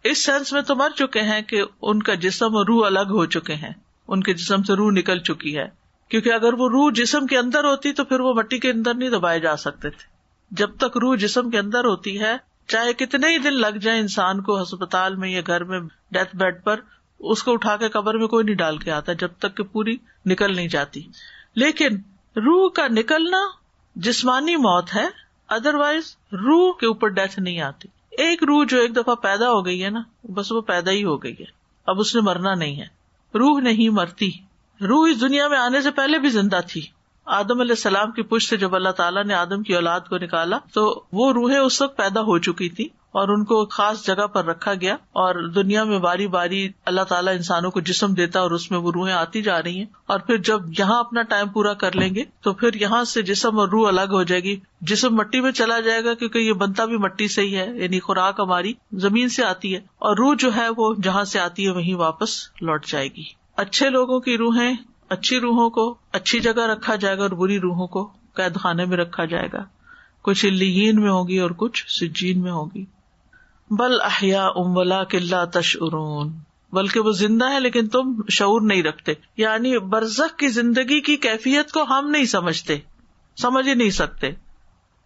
اس سینس میں تو مر چکے ہیں کہ ان کا جسم اور روح الگ ہو چکے ہیں، ان کے جسم سے روح نکل چکی ہے. کیونکہ اگر وہ روح جسم کے اندر ہوتی تو پھر وہ مٹی کے اندر نہیں دبائے جا سکتے تھے. جب تک روح جسم کے اندر ہوتی ہے، چاہے کتنے ہی دن لگ جائیں انسان کو ہسپتال میں یا گھر میں ڈیتھ بیڈ پر، اس کو اٹھا کے قبر میں کوئی نہیں ڈال کے آتا جب تک کہ پوری نکل نہیں جاتی. لیکن روح کا نکلنا جسمانی موت ہے، ادروائز روح کے اوپر ڈیتھ نہیں آتی. ایک روح جو ایک دفعہ پیدا ہو گئی ہے نا، بس وہ پیدا ہی ہو گئی ہے، اب اس نے مرنا نہیں ہے. روح نہیں مرتی. روح اس دنیا میں آنے سے پہلے بھی زندہ تھی. آدم علیہ السلام کی پشت سے جب اللہ تعالیٰ نے آدم کی اولاد کو نکالا تو وہ روحیں اس وقت پیدا ہو چکی تھی اور ان کو خاص جگہ پر رکھا گیا، اور دنیا میں باری باری اللہ تعالیٰ انسانوں کو جسم دیتا اور اس میں وہ روحیں آتی جا رہی ہیں. اور پھر جب یہاں اپنا ٹائم پورا کر لیں گے تو پھر یہاں سے جسم اور روح الگ ہو جائے گی. جسم مٹی میں چلا جائے گا کیونکہ یہ بنتا بھی مٹی سے ہی ہے، یعنی خوراک ہماری زمین سے آتی ہے، اور روح جو ہے وہ جہاں سے آتی ہے وہیں واپس لوٹ جائے گی. اچھے لوگوں کی روحیں، اچھی روحوں کو اچھی جگہ رکھا جائے گا اور بری روحوں کو قید خانے میں رکھا جائے گا. کچھ علیین میں ہوگی اور کچھ سجین میں ہوگی. بل احیاء ولکن لا تشعرون، بلکہ وہ زندہ ہے لیکن تم شعور نہیں رکھتے. یعنی برزخ کی زندگی کی کیفیت کو ہم نہیں سمجھتے، سمجھ ہی نہیں سکتے.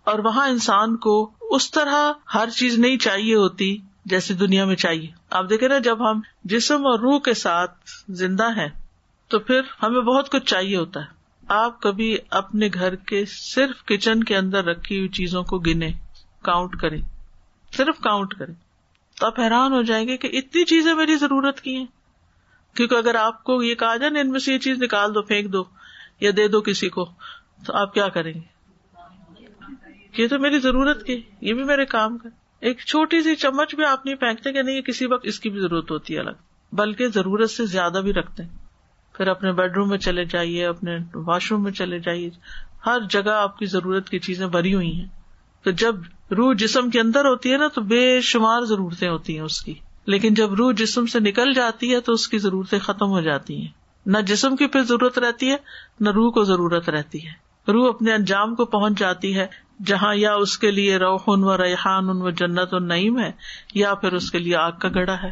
اور وہاں انسان کو اس طرح ہر چیز نہیں چاہیے ہوتی جیسے دنیا میں چاہیے. آپ دیکھیں نا، جب ہم جسم اور روح کے ساتھ زندہ ہیں تو پھر ہمیں بہت کچھ چاہیے ہوتا ہے. آپ کبھی اپنے گھر کے صرف کچن کے اندر رکھی ہوئی چیزوں کو گنے، کاؤنٹ کریں، صرف کاؤنٹ کریں. تو آپ حیران ہو جائیں گے کہ اتنی چیزیں میری ضرورت کی ہیں. کیونکہ اگر آپ کو یہ کہا جائے نا ان میں سے یہ چیز نکال دو، پھینک دو یا دے دو کسی کو، تو آپ کیا کریں گے؟ یہ تو میری ضرورت کی، یہ بھی میرے کام کا. ایک چھوٹی سی چمچ بھی آپ نہیں پھینکتے کہ نہیں کسی وقت اس کی بھی ضرورت ہوتی ہے الگ، بلکہ ضرورت سے زیادہ بھی رکھتے ہیں. پھر اپنے بیڈ روم میں چلے جائیے، اپنے واش روم میں چلے جائیے، ہر جگہ آپ کی ضرورت کی چیزیں بھری ہوئی ہیں. تو جب روح جسم کے اندر ہوتی ہے نا تو بے شمار ضرورتیں ہوتی ہیں اس کی، لیکن جب روح جسم سے نکل جاتی ہے تو اس کی ضرورتیں ختم ہو جاتی ہیں. نہ جسم کی پھر ضرورت رہتی ہے نہ روح کو ضرورت رہتی ہے. روح اپنے انجام کو پہنچ جاتی ہے جہاں یا اس کے لیے روح و ریحان و جنت النعیم ہے یا پھر اس کے لیے آگ کا گڑھا ہے.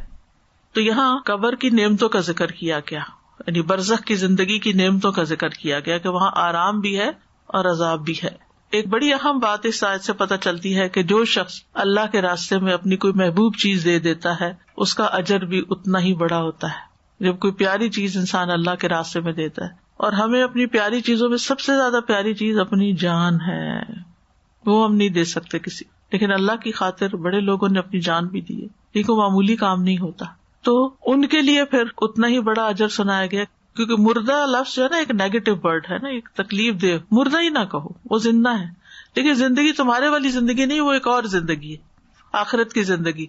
تو یہاں قبر کی نعمتوں کا ذکر کیا گیا، یعنی برزخ کی زندگی کی نعمتوں کا ذکر کیا گیا کہ وہاں آرام بھی ہے اور عذاب بھی ہے. ایک بڑی اہم بات اس آیت سے پتہ چلتی ہے کہ جو شخص اللہ کے راستے میں اپنی کوئی محبوب چیز دے دیتا ہے اس کا اجر بھی اتنا ہی بڑا ہوتا ہے. جب کوئی پیاری چیز انسان اللہ کے راستے میں دیتا ہے، اور ہمیں اپنی پیاری چیزوں میں سب سے زیادہ پیاری چیز اپنی جان ہے، وہ ہم نہیں دے سکتے کسی، لیکن اللہ کی خاطر بڑے لوگوں نے اپنی جان بھی دی ہے. یہ کوئی معمولی کام نہیں ہوتا. تو ان کے لیے پھر اتنا ہی بڑا اجر سنایا گیا، کیونکہ مردہ لفظ جو ہے نا ایک نیگیٹو ورڈ ہے نا، ایک تکلیف دہ. مردہ ہی نہ کہو، وہ زندہ ہے، لیکن زندگی تمہارے والی زندگی نہیں، وہ ایک اور زندگی ہے، آخرت کی زندگی.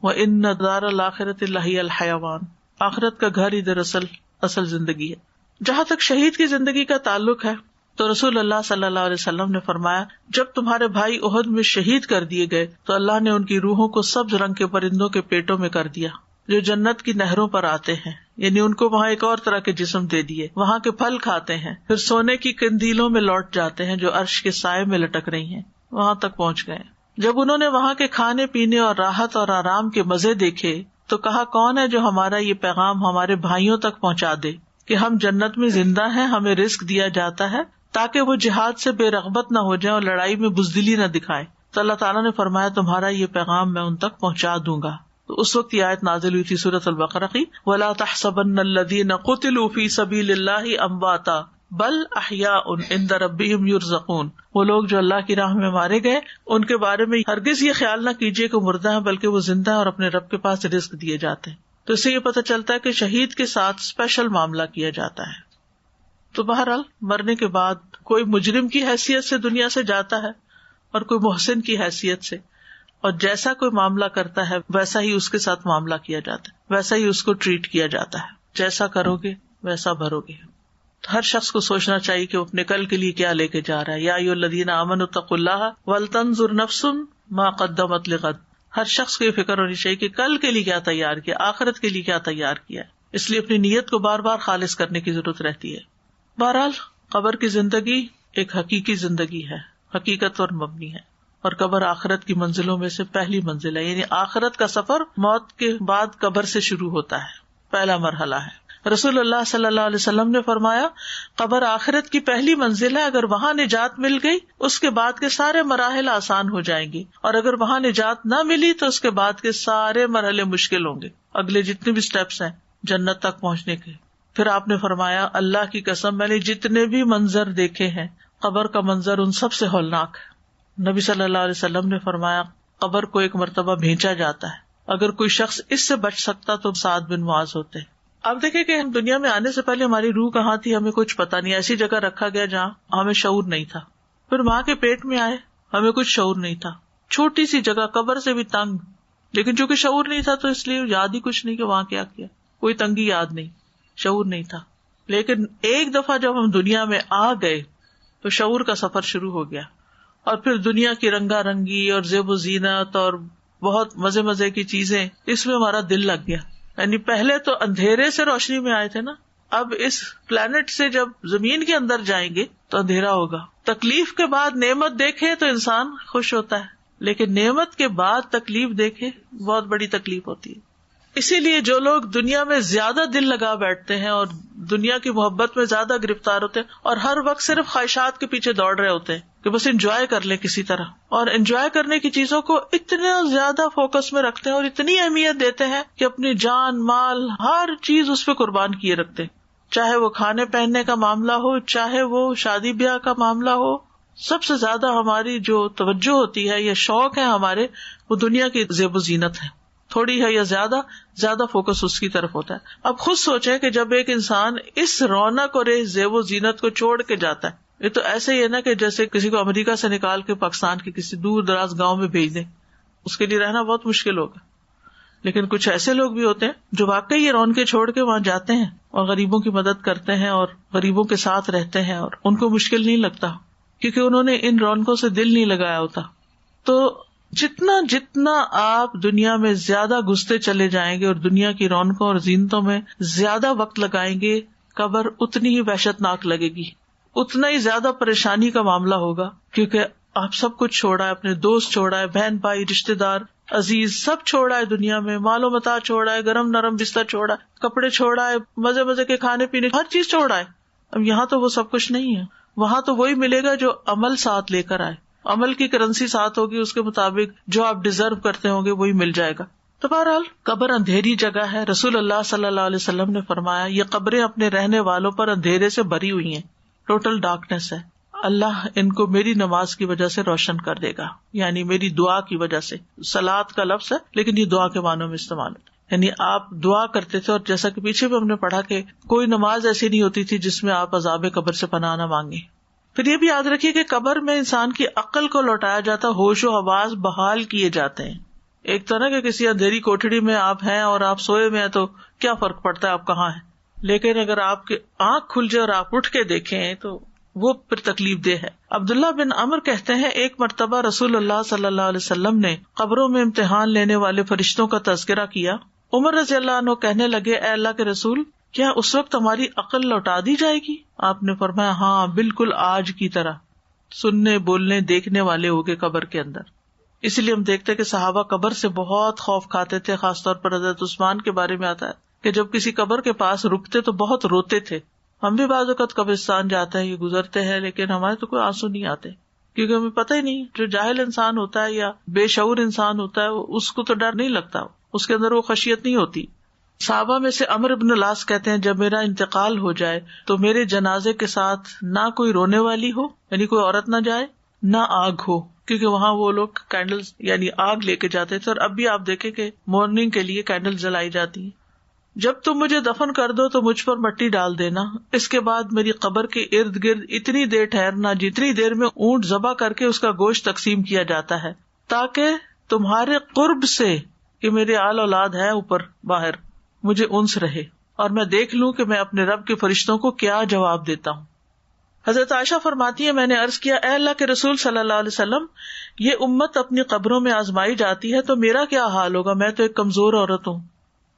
وَإِنَّ دَارَ الْآخِرَةِ لَهِيَ الْحَيَوَانُ، آخرت کا گھر ہی دراصل اصل زندگی ہے. جہاں تک شہید کی زندگی کا تعلق ہے تو رسول اللہ صلی اللہ علیہ وسلم نے فرمایا، جب تمہارے بھائی احد میں شہید کر دیے گئے تو اللہ نے ان کی روحوں کو سبز رنگ کے پرندوں کے پیٹوں میں کر دیا جو جنت کی نہروں پر آتے ہیں، یعنی ان کو وہاں ایک اور طرح کے جسم دے دیے، وہاں کے پھل کھاتے ہیں، پھر سونے کی قندیلوں میں لوٹ جاتے ہیں جو عرش کے سائے میں لٹک رہی ہیں، وہاں تک پہنچ گئے. جب انہوں نے وہاں کے کھانے پینے اور راحت اور آرام کے مزے دیکھے تو کہا، کون ہے جو ہمارا یہ پیغام ہمارے بھائیوں تک پہنچا دے کہ ہم جنت میں زندہ ہیں، ہمیں رزق دیا جاتا ہے تاکہ وہ جہاد سے بے رغبت نہ ہو جائیں اور لڑائی میں بزدلی نہ دکھائیں. تو اللہ تعالیٰ نے فرمایا تمہارا یہ پیغام میں ان تک پہنچا دوں گا. تو اس وقت یہ آیت نازل ہوئی تھی سورۃ البقرہ کی، وَلَا تَحْسَبَنَّ الَّذِينَ قُتِلُوا فِي سَبِيلِ اللَّهِ أَمْوَاتًا بَلْ أَحْيَاءٌ عِندَ رَبِّهِمْ يُرْزَقُونَ. وہ لوگ جو اللہ کی راہ میں مارے گئے ان کے بارے میں ہرگز یہ خیال نہ کیجیے کہ مردہ ہیں، بلکہ وہ زندہ ہیں اور اپنے رب کے پاس رزق دیے جاتے ہیں. تو اس سے یہ پتہ چلتا ہے کہ شہید کے ساتھ اسپیشل معاملہ کیا جاتا ہے. تو بہرحال مرنے کے بعد کوئی مجرم کی حیثیت سے دنیا سے جاتا ہے اور کوئی محسن کی حیثیت سے، اور جیسا کوئی معاملہ کرتا ہے ویسا ہی اس کے ساتھ معاملہ کیا جاتا ہے، ویسا ہی اس کو ٹریٹ کیا جاتا ہے. جیسا کرو گے ویسا بھرو گے. تو ہر شخص کو سوچنا چاہیے کہ وہ اپنے کل کے لیے کیا لے کے جا رہا ہے. یا ایھا الذین آمنوا اتقوا اللہ ولتنظر نفس ما قدمت لغد. ہر شخص کو یہ فکر ہونی چاہیے کہ کل کے لیے کیا تیار کیا، آخرت کے لیے کیا تیار کیا ہے. اس لیے اپنی نیت کو بار بار خالص کرنے کی ضرورت رہتی ہے. بہرحال قبر کی زندگی ایک حقیقی زندگی ہے، حقیقت پر مبنی ہے، اور قبر آخرت کی منزلوں میں سے پہلی منزل ہے. یعنی آخرت کا سفر موت کے بعد قبر سے شروع ہوتا ہے، پہلا مرحلہ ہے. رسول اللہ صلی اللہ علیہ وسلم نے فرمایا، قبر آخرت کی پہلی منزل ہے، اگر وہاں نجات مل گئی اس کے بعد کے سارے مراحل آسان ہو جائیں گے، اور اگر وہاں نجات نہ ملی تو اس کے بعد کے سارے مرحلے مشکل ہوں گے، اگلے جتنے بھی سٹیپس ہیں جنت تک پہنچنے کے. پھر آپ نے فرمایا، اللہ کی قسم میں نے جتنے بھی منظر دیکھے ہیں قبر کا منظر ان سب سے ہولناک ہے. نبی صلی اللہ علیہ وسلم نے فرمایا، قبر کو ایک مرتبہ بھینچا جاتا ہے، اگر کوئی شخص اس سے بچ سکتا تو سعد بن معاذ ہوتے. اب دیکھیں کہ ہم دنیا میں آنے سے پہلے ہماری روح کہاں تھی ہمیں کچھ پتا نہیں، ایسی جگہ رکھا گیا جہاں ہمیں شعور نہیں تھا. پھر ماں کے پیٹ میں آئے، ہمیں کچھ شعور نہیں تھا، چھوٹی سی جگہ قبر سے بھی تنگ، لیکن چونکہ شعور نہیں تھا تو اس لیے یاد ہی کچھ نہیں کہ وہاں کیا کیا، کوئی تنگی یاد نہیں، شعور نہیں تھا. لیکن ایک دفعہ جب ہم دنیا میں آ گئے تو شعور کا سفر شروع ہو گیا، اور پھر دنیا کی رنگا رنگی اور زیب و زینت اور بہت مزے مزے کی چیزیں، اس میں ہمارا دل لگ گیا. یعنی پہلے تو اندھیرے سے روشنی میں آئے تھے نا، اب اس پلانٹ سے جب زمین کے اندر جائیں گے تو اندھیرا ہوگا. تکلیف کے بعد نعمت دیکھے تو انسان خوش ہوتا ہے، لیکن نعمت کے بعد تکلیف دیکھے بہت بڑی تکلیف ہوتی ہے. اسی لیے جو لوگ دنیا میں زیادہ دل لگا بیٹھتے ہیں اور دنیا کی محبت میں زیادہ گرفتار ہوتے ہیں اور ہر وقت صرف خواہشات کے پیچھے دوڑ رہے ہوتے ہیں کہ بس انجوائے کر لیں کسی طرح، اور انجوائے کرنے کی چیزوں کو اتنا زیادہ فوکس میں رکھتے ہیں اور اتنی اہمیت دیتے ہیں کہ اپنی جان مال ہر چیز اس پہ قربان کیے رکھتے ہیں، چاہے وہ کھانے پہننے کا معاملہ ہو، چاہے وہ شادی بیاہ کا معاملہ ہو. سب سے زیادہ ہماری جو توجہ ہوتی ہے یا شوق ہے ہمارے، وہ دنیا کی زیب و زینت ہے. تھوڑی ہے یا زیادہ فوکس اس کی طرف ہوتا ہے. اب خود سوچیں کہ جب ایک انسان اس رونق اور اس زیب و زینت کو چھوڑ کے جاتا ہے، یہ تو ایسے ہی ہے نا کہ جیسے کسی کو امریکہ سے نکال کے پاکستان کے کسی دور دراز گاؤں میں بھیج دیں، اس کے لیے رہنا بہت مشکل ہوگا. لیکن کچھ ایسے لوگ بھی ہوتے ہیں جو واقعی یہ رونقیں چھوڑ کے وہاں جاتے ہیں اور غریبوں کی مدد کرتے ہیں اور غریبوں کے ساتھ رہتے ہیں، اور ان کو مشکل نہیں لگتا کیونکہ انہوں نے ان رونقوں سے دل نہیں لگایا ہوتا. تو جتنا آپ دنیا میں زیادہ گھستے چلے جائیں گے اور دنیا کی رونقوں اور زینتوں میں زیادہ وقت لگائیں گے، قبر اتنی ہی وحشت ناک لگے گی، اتنا ہی زیادہ پریشانی کا معاملہ ہوگا، کیونکہ آپ سب کچھ چھوڑا ہے، اپنے دوست چھوڑا ہے، بہن بھائی رشتے دار عزیز سب چھوڑا ہے دنیا میں، مال و متاع چھوڑا ہے، گرم نرم بستر چھوڑا ہے، کپڑے چھوڑا ہے، مزے کے کھانے پینے ہر چیز چھوڑا ہے. اب یہاں تو وہ سب کچھ نہیں ہے، وہاں تو وہی ملے گا جو عمل ساتھ لے کر آئے، عمل کی کرنسی ساتھ ہوگی، اس کے مطابق جو آپ ڈیزرو کرتے ہوں گے وہی مل جائے گا. تو بہرحال قبر اندھیری جگہ ہے. رسول اللہ صلی اللہ علیہ وسلم نے فرمایا یہ قبریں اپنے رہنے والوں پر اندھیرے سے بھری ہوئی ہیں، ٹوٹل ڈارکنیس ہے. اللہ ان کو میری نماز کی وجہ سے روشن کر دے گا، یعنی میری دعا کی وجہ سے. صلاۃ کا لفظ ہے لیکن یہ دعا کے معنوں میں استعمال ہے، یعنی آپ دعا کرتے تھے. اور جیسا کہ پیچھے بھی ہم نے پڑھا کہ کوئی نماز ایسی نہیں ہوتی تھی جس میں آپ عذاب قبر سے پناہ نہ مانگے. پھر یہ بھی یاد رکھیے کہ قبر میں انسان کی عقل کو لوٹایا جاتا، ہوش و حواس بحال کیے جاتے ہیں. ایک تو نا کہ کسی اندھیری کوٹڑی میں آپ ہیں اور آپ سوئے ہوئے ہیں تو کیا فرق پڑتا ہے آپ کہاں ہیں، لیکن اگر آپ کی آنکھ کھل جائے اور آپ اٹھ کے دیکھیں تو وہ پھر تکلیف دہ ہے. عبداللہ بن عمر کہتے ہیں ایک مرتبہ رسول اللہ صلی اللہ علیہ وسلم نے قبروں میں امتحان لینے والے فرشتوں کا تذکرہ کیا. عمر رضی اللہ عنہ کہنے لگے اے اللہ کے رسول، کیا اس وقت ہماری عقل لوٹا دی جائے گی؟ آپ نے فرمایا ہاں بالکل آج کی طرح سننے بولنے دیکھنے والے ہوگے قبر کے اندر. اسی لیے ہم دیکھتے کہ صحابہ قبر سے بہت خوف کھاتے تھے. خاص طور پر حضرت عثمان کے بارے میں آتا ہے کہ جب کسی قبر کے پاس رکتے تو بہت روتے تھے. ہم بھی بعض اوقات قبرستان جاتے ہیں، یہ گزرتے ہیں، لیکن ہمارے تو کوئی آنسو نہیں آتے کیونکہ ہمیں پتہ ہی نہیں. جو جاہل انسان ہوتا ہے یا بے شعور انسان ہوتا ہے اس کو تو ڈر نہیں لگتا، اس کے اندر وہ خشیت نہیں ہوتی. صحابہ میں سے عمرو بن العاص کہتے ہیں جب میرا انتقال ہو جائے تو میرے جنازے کے ساتھ نہ کوئی رونے والی ہو، یعنی کوئی عورت نہ جائے، نہ آگ ہو، کیونکہ وہاں وہ لوگ کینڈل یعنی آگ لے کے جاتے تھے. اور اب بھی آپ دیکھیں کہ مارننگ کے لیے کینڈل جلائی جاتی ہیں. جب تم مجھے دفن کر دو تو مجھ پر مٹی ڈال دینا، اس کے بعد میری قبر کے ارد گرد اتنی دیر ٹھہرنا جتنی دیر میں اونٹ ذبح کر کے اس کا گوشت تقسیم کیا جاتا ہے، تاکہ تمہارے قرب سے کہ میرے آل اولاد ہے اوپر باہر مجھے انس رہے اور میں دیکھ لوں کہ میں اپنے رب کے فرشتوں کو کیا جواب دیتا ہوں. حضرت عائشہ فرماتی ہے میں نے عرض کیا اے اللہ کے رسول صلی اللہ علیہ وسلم، یہ امت اپنی قبروں میں آزمائی جاتی ہے تو میرا کیا حال ہوگا، میں تو ایک کمزور عورت ہوں.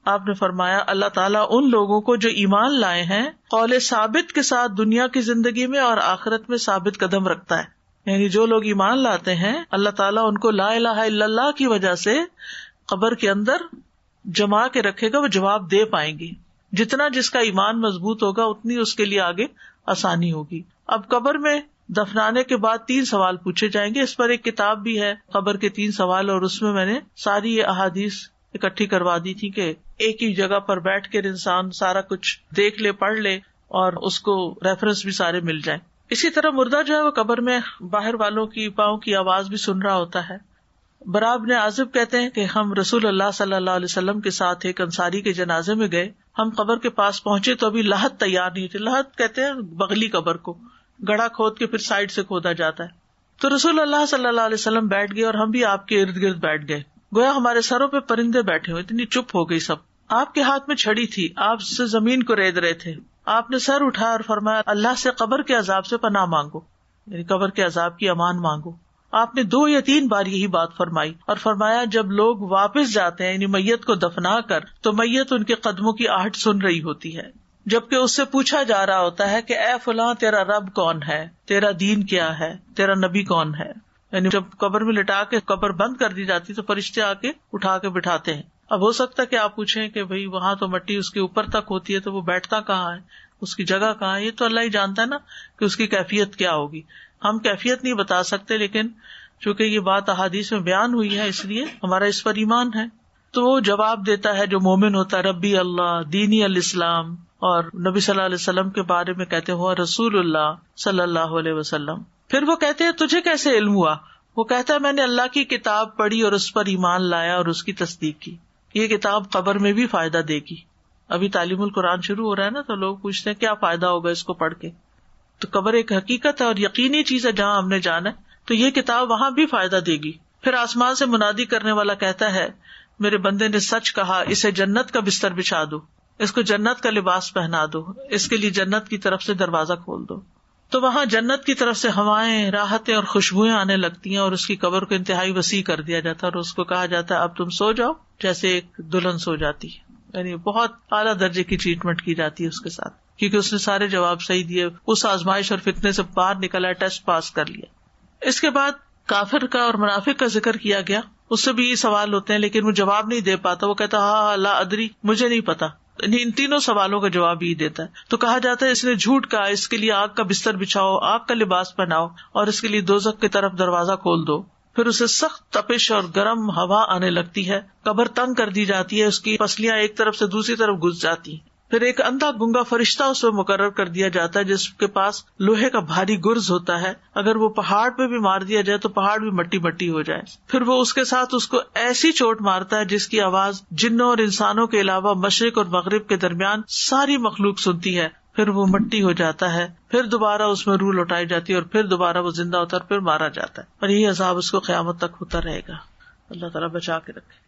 آپ نے فرمایا اللہ تعالیٰ ان لوگوں کو جو ایمان لائے ہیں قول ثابت کے ساتھ دنیا کی زندگی میں اور آخرت میں ثابت قدم رکھتا ہے. یعنی جو لوگ ایمان لاتے ہیں اللہ تعالیٰ ان کو لا الہ الا اللہ کی وجہ سے قبر کے اندر جما کے رکھے گا، وہ جواب دے پائیں گے. جتنا جس کا ایمان مضبوط ہوگا اتنی اس کے لیے آگے آسانی ہوگی. اب قبر میں دفنانے کے بعد 3 سوال پوچھے جائیں گے. اس پر ایک کتاب بھی ہے قبر کے 3 سوال، اور اس میں نے ساری یہ احادیث اکٹھی کروا دی تھی کہ ایک ہی جگہ پر بیٹھ کر انسان سارا کچھ دیکھ لے، پڑھ لے اور اس کو ریفرنس بھی سارے مل جائیں. اسی طرح مردہ جو ہے وہ قبر میں باہر والوں کی پاؤں کی آواز بھی سن رہا ہوتا ہے. برا بن عازب کہتے ہیں کہ ہم رسول اللہ صلی اللہ علیہ وسلم کے ساتھ ایک انصاری کے جنازے میں گئے. ہم قبر کے پاس پہنچے تو ابھی لحد تیار نہیں تھی. لحد کہتے ہیں بغلی قبر کو، گڑھا کھود کے پھر سائڈ سے کھودا جاتا ہے. تو رسول اللہ صلی اللہ علیہ وسلم بیٹھ گئے اور ہم بھی آپ کے ارد گرد بیٹھ گئے. گویا ہمارے سروں پہ پرندے بیٹھے ہوئے، اتنی چپ ہو گئی سب. آپ کے ہاتھ میں چھڑی تھی، آپ سے زمین کو رید رہے تھے. آپ نے سر اٹھایا اور فرمایا اللہ سے قبر کے عذاب سے پناہ مانگو، یعنی قبر کے عذاب کی امان مانگو. آپ نے 2 یا 3 بار یہی بات فرمائی اور فرمایا جب لوگ واپس جاتے ہیں یعنی میت کو دفنا کر تو میت ان کے قدموں کی آہٹ سن رہی ہوتی ہے، جبکہ اس سے پوچھا جا رہا ہوتا ہے کہ اے فلاں تیرا رب کون ہے، تیرا دین کیا ہے، تیرا نبی کون ہے. یعنی جب قبر میں لٹا کے قبر بند کر دی جاتی تو فرشتے آ کے اٹھا کے بٹھاتے ہیں. اب ہو سکتا ہے کہ آپ پوچھیں کہ بھئی وہاں تو مٹی اس کے اوپر تک ہوتی ہے تو وہ بیٹھتا کہاں ہے، اس کی جگہ کہاں ہے. یہ تو اللہ ہی جانتا ہے نا کہ اس کی کیفیت کیا ہوگی. ہم کیفیت نہیں بتا سکتے، لیکن چونکہ یہ بات احادیث میں بیان ہوئی ہے اس لیے ہمارا اس پر ایمان ہے. تو وہ جواب دیتا ہے جو مومن ہوتا ہے ربی اللہ دینی الاسلام، اور نبی صلی اللہ علیہ وسلم کے بارے میں کہتے ہوا رسول اللہ صلی اللہ علیہ وسلم. پھر وہ کہتے ہیں تجھے کیسے علم ہوا؟ وہ کہتا ہے میں نے اللہ کی کتاب پڑھی اور اس پر ایمان لایا اور اس کی تصدیق کی. یہ کتاب قبر میں بھی فائدہ دے گی. ابھی تعلیم القرآن شروع ہو رہا ہے نا، تو لوگ پوچھتے ہیں کیا فائدہ ہوگا اس کو پڑھ کے. تو قبر ایک حقیقت ہے اور یقینی چیز ہے جہاں ہم نے جانا ہے، تو یہ کتاب وہاں بھی فائدہ دے گی. پھر آسمان سے منادی کرنے والا کہتا ہے میرے بندے نے سچ کہا، اسے جنت کا بستر بچھا دو، اس کو جنت کا لباس پہنا دو، اس کے لیے جنت کی طرف سے دروازہ کھول دو. تو وہاں جنت کی طرف سے ہوائیں، راحتیں اور خوشبوئیں آنے لگتی ہیں، اور اس کی قبر کو انتہائی وسیع کر دیا جاتا ہے، اور اس کو کہا جاتا ہے اب تم سو جاؤ جیسے ایک دلہن سو جاتی ہے. یعنی بہت اعلیٰ درجے کی ٹریٹمنٹ کی جاتی ہے اس کے ساتھ، کیونکہ اس نے سارے جواب صحیح دیے، اس آزمائش اور فتنے سے باہر نکلا، ٹیسٹ پاس کر لیا. اس کے بعد کافر کا اور منافق کا ذکر کیا گیا. اس سے بھی یہ سوال ہوتے ہیں لیکن وہ جواب نہیں دے پاتا، وہ کہتا ہاں لا ادری، مجھے نہیں پتا. ان تینوں سوالوں کا جواب ہی دیتا ہے. تو کہا جاتا ہے اس نے جھوٹ کہا، اس کے لیے آگ کا بستر بچھاؤ، آگ کا لباس پہناؤ، اور اس کے لیے دوزخ کی طرف دروازہ کھول دو. پھر اسے سخت تپش اور گرم ہوا آنے لگتی ہے، قبر تنگ کر دی جاتی ہے، اس کی پسلیاں ایک طرف سے دوسری طرف گھس جاتی ہیں. پھر ایک اندھا گنگا فرشتہ اس میں مقرر کر دیا جاتا ہے جس کے پاس لوہے کا بھاری گرز ہوتا ہے، اگر وہ پہاڑ پہ بھی مار دیا جائے تو پہاڑ بھی مٹی مٹی ہو جائے. پھر وہ اس کے ساتھ اس کو ایسی چوٹ مارتا ہے جس کی آواز جنوں اور انسانوں کے علاوہ مشرق اور مغرب کے درمیان ساری مخلوق سنتی ہے. پھر وہ مٹی ہو جاتا ہے، پھر دوبارہ اس میں روح لوٹائی جاتی ہے، اور پھر دوبارہ وہ زندہ ہوتا ہے اور پھر مارا جاتا ہے. اور یہی عذاب اس کو قیامت تک ہوتا رہے گا. اللہ تعالیٰ بچا کے رکھے.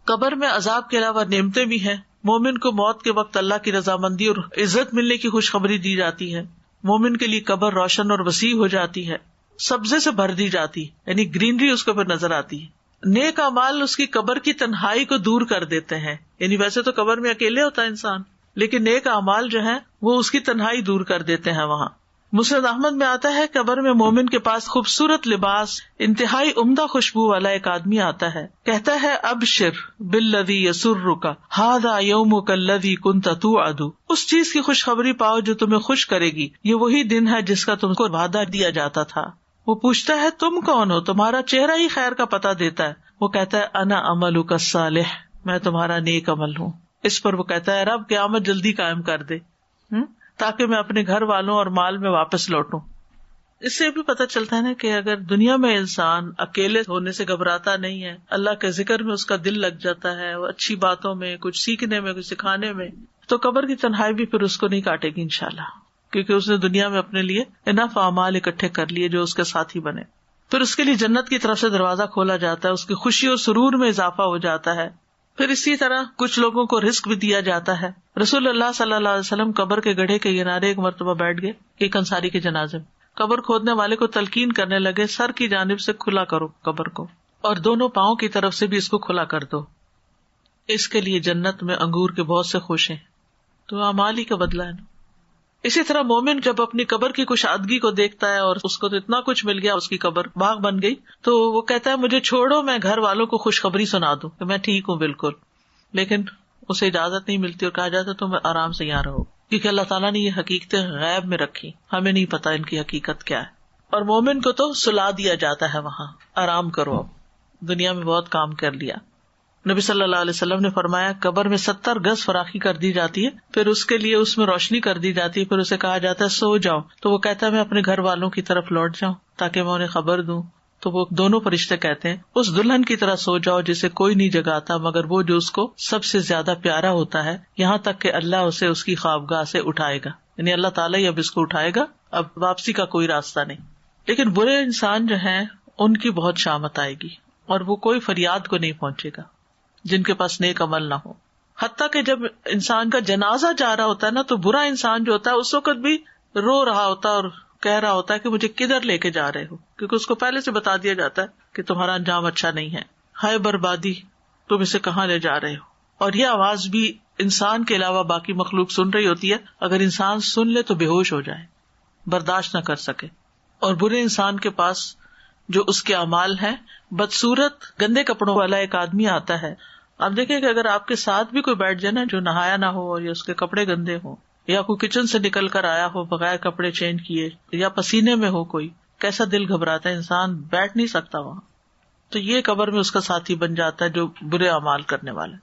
قبر میں عذاب کے علاوہ نعمتیں بھی ہیں. مومن کو موت کے وقت اللہ کی رضامندی اور عزت ملنے کی خوشخبری دی جاتی ہے. مومن کے لیے قبر روشن اور وسیع ہو جاتی ہے، سبزے سے بھر دی جاتی، یعنی گرینری اس کو پھر نظر آتی ہے. نیک اعمال اس کی قبر کی تنہائی کو دور کر دیتے ہیں. یعنی ویسے تو قبر میں اکیلے ہوتا ہے انسان، لیکن نیک اعمال جو ہیں وہ اس کی تنہائی دور کر دیتے ہیں. وہاں مسند احمد میں آتا ہے قبر میں مومن کے پاس خوبصورت لباس، انتہائی عمدہ خوشبو والا ایک آدمی آتا ہے، کہتا ہے ابشر بالذی یسرک ھذا یومک الذی کنت توعد. اس چیز کی خوشخبری پاؤ جو تمہیں خوش کرے گی، یہ وہی دن ہے جس کا تم کو وعدہ دیا جاتا تھا. وہ پوچھتا ہے تم کون ہو؟ تمہارا چہرہ ہی خیر کا پتہ دیتا ہے. وہ کہتا ہے انا عملک الصالح، میں تمہارا نیک عمل ہوں. اس پر وہ کہتا ہے رب قیامت جلدی قائم کر دے تاکہ میں اپنے گھر والوں اور مال میں واپس لوٹوں. اس سے بھی پتہ چلتا ہے نا کہ اگر دنیا میں انسان اکیلے ہونے سے گھبراتا نہیں ہے، اللہ کے ذکر میں اس کا دل لگ جاتا ہے، اچھی باتوں میں، کچھ سیکھنے میں، کچھ سکھانے میں، تو قبر کی تنہائی بھی پھر اس کو نہیں کاٹے گی انشاءاللہ، کیونکہ اس نے دنیا میں اپنے لیے انف اعمال اکٹھے کر لیے جو اس کے ساتھی بنے. پھر اس کے لیے جنت کی طرف سے دروازہ کھولا جاتا ہے، اس کی خوشی اور سرور میں اضافہ ہو جاتا ہے. پھر اسی طرح کچھ لوگوں کو رزق بھی دیا جاتا ہے. رسول اللہ صلی اللہ علیہ وسلم قبر کے گڑھے کے کنارے ایک مرتبہ بیٹھ گئے ایک انصاری کے جنازے میں. قبر کھودنے والے کو تلقین کرنے لگے سر کی جانب سے کھلا کرو قبر کو، اور دونوں پاؤں کی طرف سے بھی اس کو کھلا کر دو، اس کے لیے جنت میں انگور کے بہت سے خوشیں. تو اعمال ہی کا بدلہ ہے نا. اسی طرح مومن جب اپنی قبر کی کشادگی کو دیکھتا ہے اور اس کو تو اتنا کچھ مل گیا، اس کی قبر باغ بن گئی، تو وہ کہتا ہے مجھے چھوڑو، میں گھر والوں کو خوشخبری سنا دوں کہ میں ٹھیک ہوں بالکل. لیکن اسے اجازت نہیں ملتی اور کہا جاتا تم آرام سے یہاں رہو، کیونکہ اللہ تعالیٰ نے یہ حقیقتیں غیب میں رکھی، ہمیں نہیں پتا ان کی حقیقت کیا ہے. اور مومن کو تو سلا دیا جاتا ہے وہاں، آرام کرو، اب دنیا میں بہت کام کر لیا. نبی صلی اللہ علیہ وسلم نے فرمایا قبر میں 70 گز فراخی کر دی جاتی ہے، پھر اس کے لیے اس میں روشنی کر دی جاتی ہے، پھر اسے کہا جاتا ہے سو جاؤ، تو وہ کہتا ہے میں اپنے گھر والوں کی طرف لوٹ جاؤں تاکہ میں انہیں خبر دوں. تو وہ دونوں فرشتے کہتے ہیں اس دلہن کی طرح سو جاؤ جسے کوئی نہیں جگاتا مگر وہ جو اس کو سب سے زیادہ پیارا ہوتا ہے، یہاں تک کہ اللہ اسے اس کی خوابگاہ سے اٹھائے گا. یعنی اللہ تعالیٰ ہی اب اس کو اٹھائے گا، اب واپسی کا کوئی راستہ نہیں. لیکن برے انسان جو ہیں ان کی بہت شامت آئے گی اور وہ کوئی فریاد کو نہیں پہنچے گا جن کے پاس نیک عمل نہ ہو. حتیٰ کہ جب انسان کا جنازہ جا رہا ہوتا ہے نا، تو برا انسان جو ہوتا ہے اس وقت بھی رو رہا ہوتا ہے اور کہہ رہا ہوتا ہے کہ مجھے کدھر لے کے جا رہے ہو، کیونکہ اس کو پہلے سے بتا دیا جاتا ہے کہ تمہارا انجام اچھا نہیں ہے، ہائے بربادی، تم اسے کہاں لے جا رہے ہو. اور یہ آواز بھی انسان کے علاوہ باقی مخلوق سن رہی ہوتی ہے. اگر انسان سن لے تو بے ہوش ہو جائے، برداشت نہ کر سکے. اور برے انسان کے پاس جو اس کے اعمال ہیں، بدصورت گندے کپڑوں والا ایک آدمی آتا ہے. آپ دیکھیں کہ اگر آپ کے ساتھ بھی کوئی بیٹھ جائے نا جو نہایا نہ ہو یا اس کے کپڑے گندے ہوں، یا کوئی کچن سے نکل کر آیا ہو بغیر کپڑے چینج کیے، یا پسینے میں ہو کوئی، کیسا دل گھبراتا ہے، انسان بیٹھ نہیں سکتا وہاں. تو یہ قبر میں اس کا ساتھی بن جاتا ہے جو برے اعمال کرنے والا.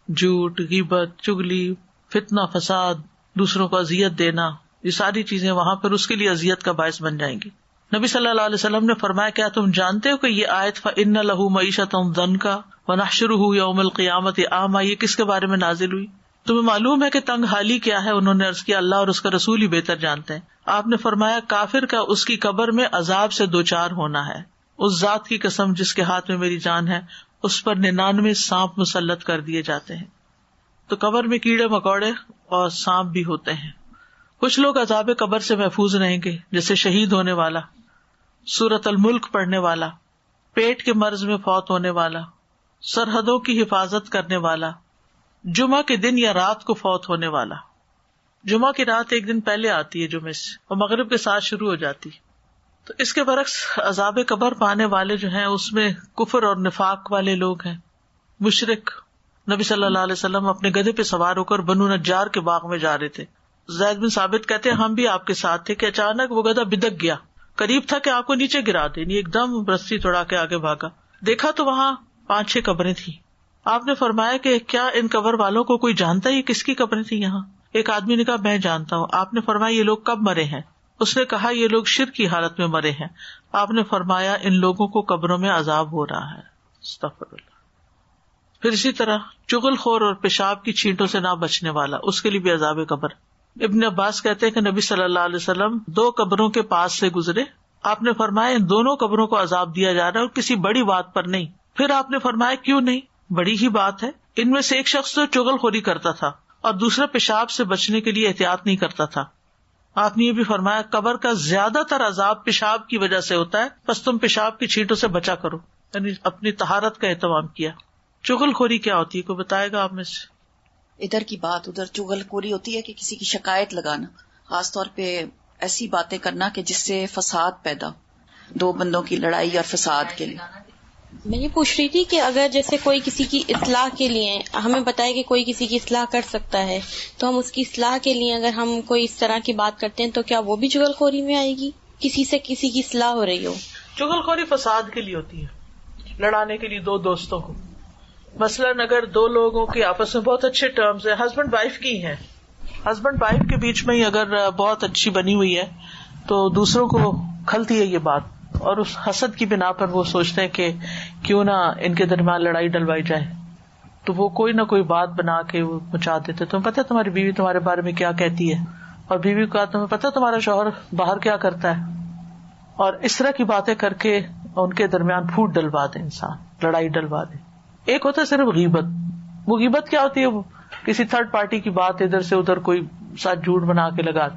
جھوٹ، غیبت، چگلی، فتنہ، فساد، دوسروں کو اذیت دینا، یہ ساری چیزیں وہاں پر اس کے لیے اذیت کا باعث بن جائیں گی. نبی صلی اللہ علیہ وسلم نے فرمایا کیا تم جانتے ہو کہ یہ آیت فَإِنَّ لَهُ مَعِيشَةً ضَنْكَ وَنَحْشُرُهُ يَوْمَ الْقِيَامَةِ أَعْمَىٰ، یہ کس کے بارے میں نازل ہوئی؟ تمہیں معلوم ہے کہ تنگ حالی کیا ہے؟ انہوں نے عرض کیا اللہ اور اس کا رسول ہی بہتر جانتے ہیں۔ آپ نے فرمایا کافر کا اس کی قبر میں عذاب سے دوچار ہونا ہے، اس ذات کی قسم جس کے ہاتھ میں میری جان ہے، اس پر 99 سانپ مسلط کر دیے جاتے ہیں۔ تو قبر میں کیڑے مکوڑے اور سانپ بھی ہوتے ہیں۔ کچھ لوگ عذاب قبر سے محفوظ رہیں گے، جیسے شہید ہونے والا، سورۃ الملک پڑھنے والا، پیٹ کے مرض میں فوت ہونے والا، سرحدوں کی حفاظت کرنے والا، جمعہ کے دن یا رات کو فوت ہونے والا۔ جمعہ کی رات ایک دن پہلے آتی ہے جمعے سے، اور مغرب کے ساتھ شروع ہو جاتی۔ تو اس کے برعکس عذاب قبر پانے والے جو ہیں اس میں کفر اور نفاق والے لوگ ہیں، مشرک۔ نبی صلی اللہ علیہ وسلم اپنے گدھے پہ سوار ہو کر بنو نجار کے باغ میں جا رہے تھے۔ زید بن ثابت کہتے ہیں ہم بھی آپ کے ساتھ تھے کہ اچانک وہ گدھا بدک گیا، قریب تھا کہ آپ کو نیچے گرا دے، ایک دم رسی توڑا کے آگے بھاگا۔ دیکھا تو وہاں 5-6 قبریں تھیں۔ آپ نے فرمایا کہ کیا ان قبر والوں کو کوئی جانتا ہے یہ کس کی قبریں تھیں یہاں؟ ایک آدمی نے کہا میں جانتا ہوں۔ آپ نے فرمایا یہ لوگ کب مرے ہیں؟ اس نے کہا یہ لوگ شرک کی حالت میں مرے ہیں۔ آپ نے فرمایا ان لوگوں کو قبروں میں عذاب ہو رہا ہے۔ استغفر اللہ۔ پھر اسی طرح چغل خور اور پیشاب کی چھینٹوں سے نہ بچنے والا، اس کے لیے بھی عذاب قبر۔ ابن عباس کہتے ہیں کہ نبی صلی اللہ علیہ وسلم 2 قبروں کے پاس سے گزرے، آپ نے فرمایا ان دونوں قبروں کو عذاب دیا جا رہا ہے اور کسی بڑی بات پر نہیں۔ پھر آپ نے فرمایا کیوں نہیں؟ بڑی ہی بات ہے، ان میں سے ایک شخص تو چغل خوری کرتا تھا اور دوسرا پیشاب سے بچنے کے لیے احتیاط نہیں کرتا تھا۔ آپ نے یہ بھی فرمایا قبر کا زیادہ تر عذاب پیشاب کی وجہ سے ہوتا ہے، بس تم پیشاب کی چھینٹوں سے بچا کرو، یعنی اپنی طہارت کا اہتمام کیا۔ چغل خوری کیا ہوتی ہے؟ کوئی بتائے گا آپ میں سے؟ ادھر کی بات ادھر چغل خوری ہوتی ہے کہ کسی کی شکایت لگانا، خاص طور پہ ایسی باتیں کرنا کہ جس سے فساد پیدا ہو، 2 بندوں کی لڑائی اور فساد کے لیے۔ میں یہ پوچھ رہی تھی کہ اگر جیسے کوئی کسی کی اصلاح کے لیے ہمیں بتائے کہ کوئی کسی کی اصلاح کر سکتا ہے، تو ہم اس کی اصلاح کے لیے اگر ہم کوئی اس طرح کی بات کرتے ہیں تو کیا وہ بھی چغل خوری میں آئے گی؟ کسی سے کسی کی اصلاح ہو رہی ہو۔ چغل خوری فساد کے لیے ہوتی ہے، لڑانے کے لیے 2 دوستوں کو۔ مثلاً اگر 2 لوگوں کے آپس میں بہت اچھے ٹرمز ہیں، ہسبینڈ وائف کی ہیں، ہسبینڈ وائف کے بیچ میں ہی اگر بہت اچھی بنی ہوئی ہے تو دوسروں کو کھلتی ہے یہ بات، اور اس حسد کی بنا پر وہ سوچتے ہیں کہ کیوں نہ ان کے درمیان لڑائی ڈلوائی جائے، تو وہ کوئی نہ کوئی بات بنا کے وہ مچا دیتے۔ تمہیں پتا تمہاری بیوی تمہارے بارے میں کیا کہتی ہے، اور بیوی کو تمہیں پتا تمہارا شوہر باہر کیا کرتا ہے، اور اس طرح کی باتیں کر کے ان کے درمیان پھوٹ ڈلوا دے، انسان لڑائی ڈلوا دے۔ ایک ہوتا ہے صرف غیبت۔ وہ غیبت کیا ہوتی ہے؟ وہ کسی تھرڈ پارٹی کی بات ادھر سے ادھر کوئی ساتھ جھوٹ بنا کے لگا،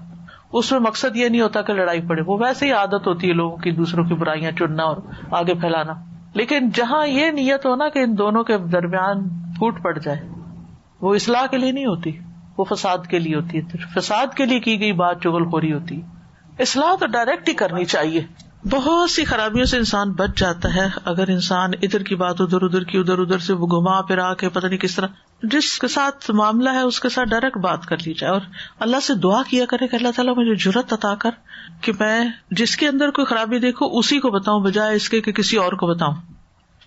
اس میں مقصد یہ نہیں ہوتا کہ لڑائی پڑے، وہ ویسے ہی عادت ہوتی ہے لوگوں کی دوسروں کی برائیاں چننا اور آگے پھیلانا۔ لیکن جہاں یہ نیت ہونا کہ ان دونوں کے درمیان پھوٹ پڑ جائے، وہ اصلاح کے لیے نہیں ہوتی، وہ فساد کے لیے ہوتی ہے۔ فساد کے لیے کی گئی بات چغل خوری ہوتی ہے۔ اصلاح تو ڈائریکٹ ہی کرنی چاہیے۔ بہت سی خرابیوں سے انسان بچ جاتا ہے اگر انسان ادھر کی بات ادھر کی ادھر سے وہ گھما پھرا کے پتہ نہیں کس طرح، جس کے ساتھ معاملہ ہے اس کے ساتھ ڈائریکٹ بات کر لی جائے، اور اللہ سے دعا کیا کرے کہ اللہ تعالیٰ مجھے جرأت عطا کر کہ میں جس کے اندر کوئی خرابی دیکھوں اسی کو بتاؤں بجائے اس کے کہ کسی اور کو بتاؤں۔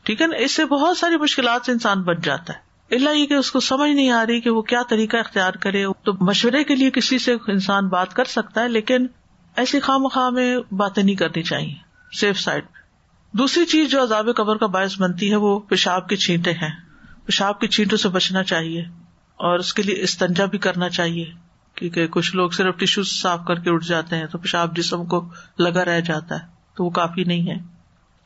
ٹھیک ہے نا؟ اس سے بہت ساری مشکلات سے انسان بچ جاتا ہے، اللہ یہ کہ اس کو سمجھ نہیں آ رہی کہ وہ کیا طریقہ اختیار کرے۔ تو مشورے کے لیے کسی سے انسان بات کر سکتا ہے، لیکن ایسی خواہ میں باتیں نہیں کرنی چاہیے، سیف سائڈ۔ دوسری چیز جو عذاب قبر کا باعث بنتی ہے وہ پیشاب کی چھینٹیں ہیں۔ پیشاب کی چھینٹوں سے بچنا چاہیے، اور اس کے لیے استنجا بھی کرنا چاہیے، کیونکہ کچھ لوگ صرف ٹشو صاف کر کے اٹھ جاتے ہیں تو پیشاب جسم کو لگا رہ جاتا ہے، تو وہ کافی نہیں ہے۔